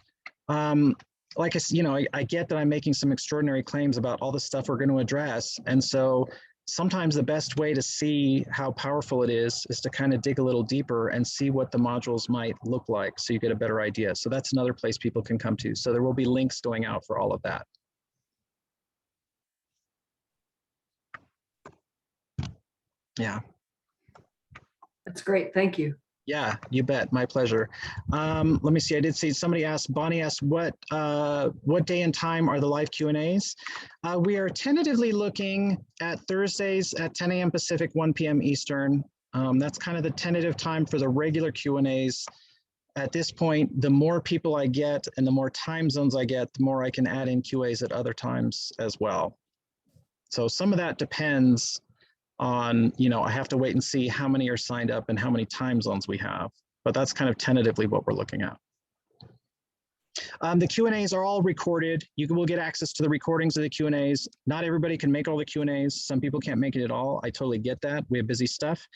like I get that I'm making some extraordinary claims about all the stuff we're going to address. And so sometimes the best way to see how powerful it is to kind of dig a little deeper and see what the modules might look like so you get a better idea. So that's another place people can come to. So there will be links going out for all of that. Yeah. That's great. Thank you. Yeah, you bet. My pleasure. Let me see. I did see somebody asked, Bonnie asked, what day and time are the live Q&As? We are tentatively looking at Thursdays at 10 a.m. Pacific, 1 p.m. Eastern. That's kind of the tentative time for the regular Q&As. At this point, the more people I get and the more time zones I get, the more I can add in QAs at other times as well. So some of that depends on, you know, I have to wait and see how many are signed up and how many time zones we have, but that's kind of tentatively what we're looking at. The Q&As are all recorded. You will get access to the recordings of the Q&As. Not everybody can make all the Q&As. Some people can't make it at all. I totally get that. We have busy stuff.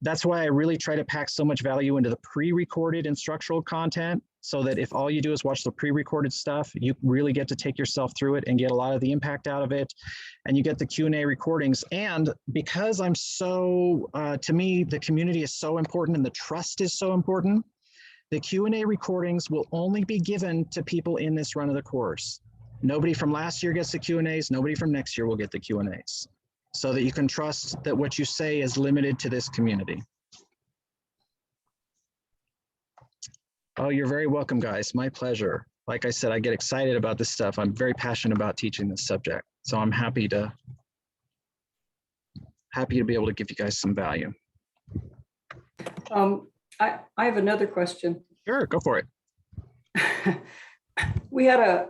That's why I really try to pack so much value into the pre-recorded instructional content, so that if all you do is watch the pre-recorded stuff, you really get to take yourself through it and get a lot of the impact out of it. And you get the Q&A recordings. And because I'm so, to me, the community is so important and the trust is so important, the Q&A recordings will only be given to people in this run of the course. Nobody from last year gets the Q&As, nobody from next year will get the Q&As, so that you can trust that what you say is limited to this community. Oh, you're very welcome, guys. My pleasure. Like I said, I get excited about this stuff. I'm very passionate about teaching this subject. So I'm happy to be able to give you guys some value. I have another question. Sure, go for it. We had a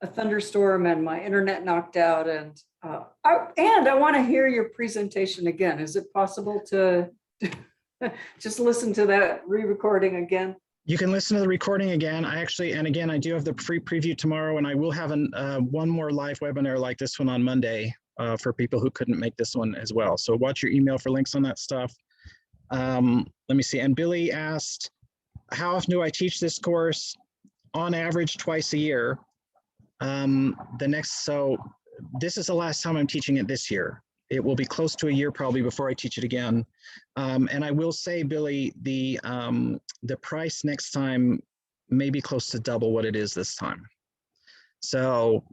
thunderstorm and my internet knocked out, and I want to hear your presentation again. Is it possible to just listen to that re-recording again? You can listen to the recording again. I do have the free preview tomorrow, and I will have one more live webinar like this one on Monday for people who couldn't make this one as well. So watch your email for links on that stuff. Let me see. And Billy asked, how often do I teach this course? On average, twice a year. So this is the last time I'm teaching it this year. It will be close to a year probably before I teach it again. And I will say, Billy, the price next time may be close to double what it is this time. So,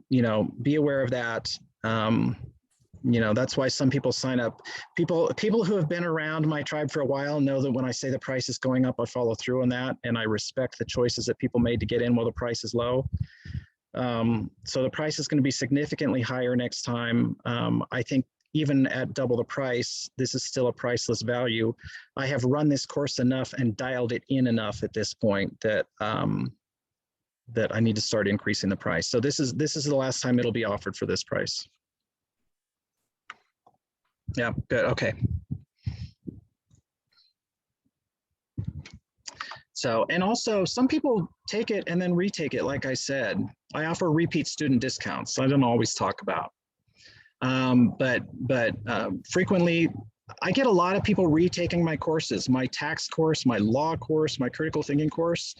be aware of that. That's why some people sign up. People who have been around my tribe for a while know that when I say the price is going up, I follow through on that, and I respect the choices that people made to get in while the price is low. So the price is going to be significantly higher next time. I think even at double the price, this is still a priceless value. I have run this course enough and dialed it in enough at this point that that I need to start increasing the price. So this is the last time it'll be offered for this price. Yeah, good. Okay. So, and also some people take it and then retake it. Like I said, I offer repeat student discounts. I don't always talk about, but frequently I get a lot of people retaking my courses, my tax course, my law course, my critical thinking course.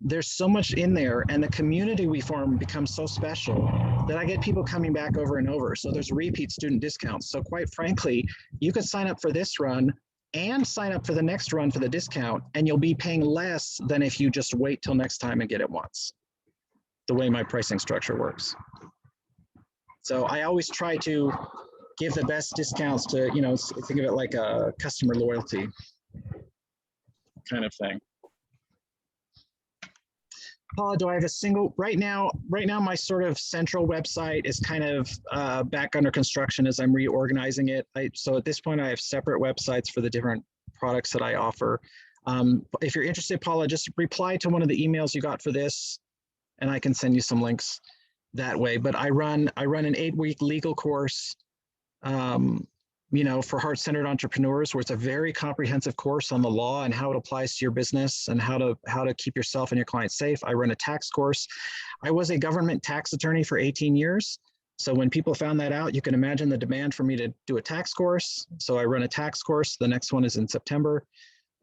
There's so much in there, and the community we form becomes so special that I get people coming back over and over. So there's repeat student discounts. So quite frankly, you could sign up for this run and sign up for the next run for the discount, and you'll be paying less than if you just wait till next time and get it once, the way my pricing structure works. So I always try to give the best discounts to, think of it like a customer loyalty kind of thing. Paula, do I have a single, right now my sort of central website is kind of back under construction as I'm reorganizing it. So at this point I have separate websites for the different products that I offer. If you're interested, Paula, just reply to one of the emails you got for this and I can send you some links that way. But I run an 8-week legal course, for heart-centered entrepreneurs, where it's a very comprehensive course on the law and how it applies to your business and how to keep yourself and your clients safe. I run a tax course. I was a government tax attorney for 18 years. So when people found that out, you can imagine the demand for me to do a tax course. So I run a tax course. The next one is in September.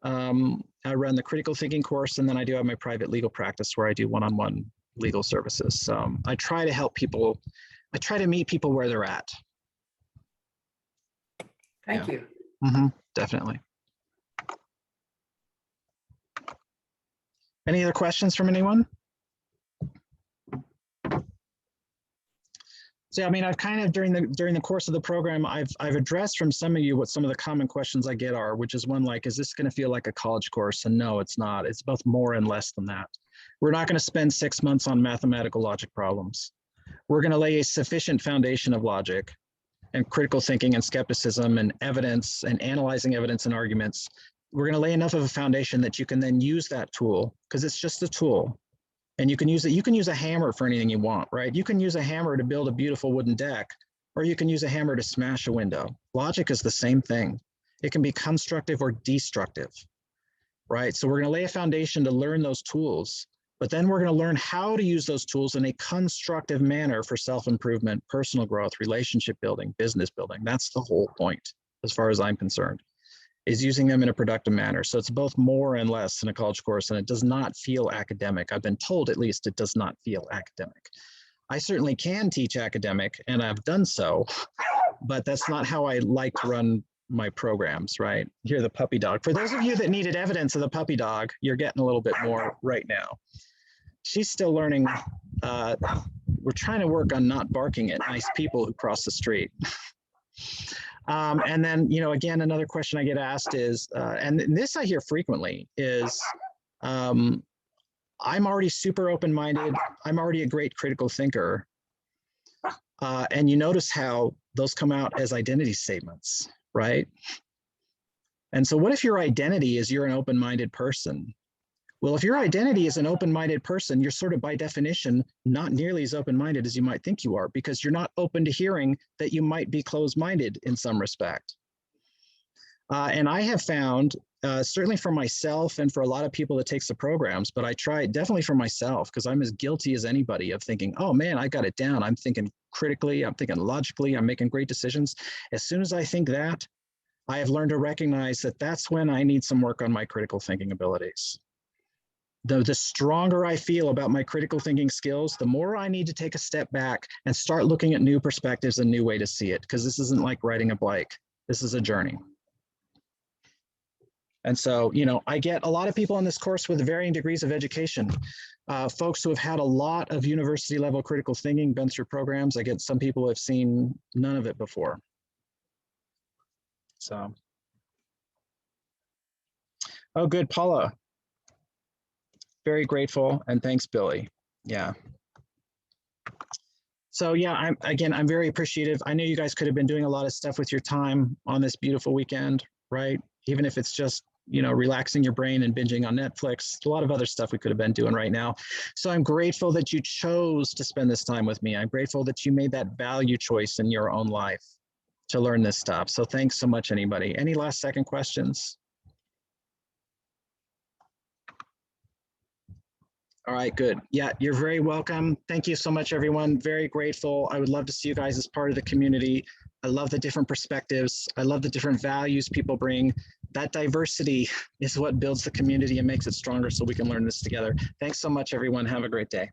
I run the critical thinking course, and then I do have my private legal practice where I do one-on-one legal services. So I try to help people. I try to meet people where they're at. Thank you. Definitely. Any other questions from anyone? So, I mean, I've kind of during the course of the program, I've addressed from some of you what some of the common questions I get are, which is one like, is this going to feel like a college course? And no, it's not. It's both more and less than that. We're not going to spend 6 months on mathematical logic problems. We're going to lay a sufficient foundation of logic and critical thinking and skepticism and evidence and analyzing evidence and arguments. We're going to lay enough of a foundation that you can then use that tool, because it's just a tool. And you can use it. You can use a hammer for anything you want, right? You can use a hammer to build a beautiful wooden deck, or you can use a hammer to smash a window. Logic is the same thing. It can be constructive or destructive, right? So we're going to lay a foundation to learn those tools. But then we're going to learn how to use those tools in a constructive manner for self-improvement, personal growth, relationship building, business building. That's the whole point, as far as I'm concerned, is using them in a productive manner. So it's both more and less than a college course, and it does not feel academic. I've been told, at least, it does not feel academic. I certainly can teach academic, and I've done so, but that's not how I like to run my programs, right? Here, the puppy dog. For those of you that needed evidence of the puppy dog, you're getting a little bit more right now. She's still learning. We're trying to work on not barking at nice people who cross the street. And then, again, another question I get asked is, and this I hear frequently, is I'm already super open-minded. I'm already a great critical thinker. And you notice how those come out as identity statements, right? And so what if your identity is you're an open-minded person? Well, if your identity is an open-minded person, you're sort of by definition not nearly as open-minded as you might think you are, because you're not open to hearing that you might be closed-minded in some respect. And I have found, certainly for myself and for a lot of people that takes the programs, but I try definitely for myself, because I'm as guilty as anybody of thinking, oh man, I got it down. I'm thinking critically, I'm thinking logically, I'm making great decisions. As soon as I think that, I have learned to recognize that that's when I need some work on my critical thinking abilities. The stronger I feel about my critical thinking skills, the more I need to take a step back and start looking at new perspectives and new way to see it, because this isn't like riding a bike. This is a journey. And so, you know, I get a lot of people in this course with varying degrees of education. Folks who have had a lot of university level critical thinking, been through programs. I get some people who have seen none of it before. So, oh, good, Paula. Very grateful, and thanks, Billy. Yeah. So yeah, I'm very appreciative. I know you guys could have been doing a lot of stuff with your time on this beautiful weekend, right? Even if it's just, you know, relaxing your brain and binging on Netflix, a lot of other stuff we could have been doing right now. So I'm grateful that you chose to spend this time with me. I'm grateful that you made that value choice in your own life to learn this stuff. So thanks so much, anybody. Any last second questions? All right, good. Yeah, you're very welcome. Thank you so much, everyone. Very grateful. I would love to see you guys as part of the community. I love the different perspectives. I love the different values people bring. That diversity is what builds the community and makes it stronger so we can learn this together. Thanks so much, everyone. Have a great day.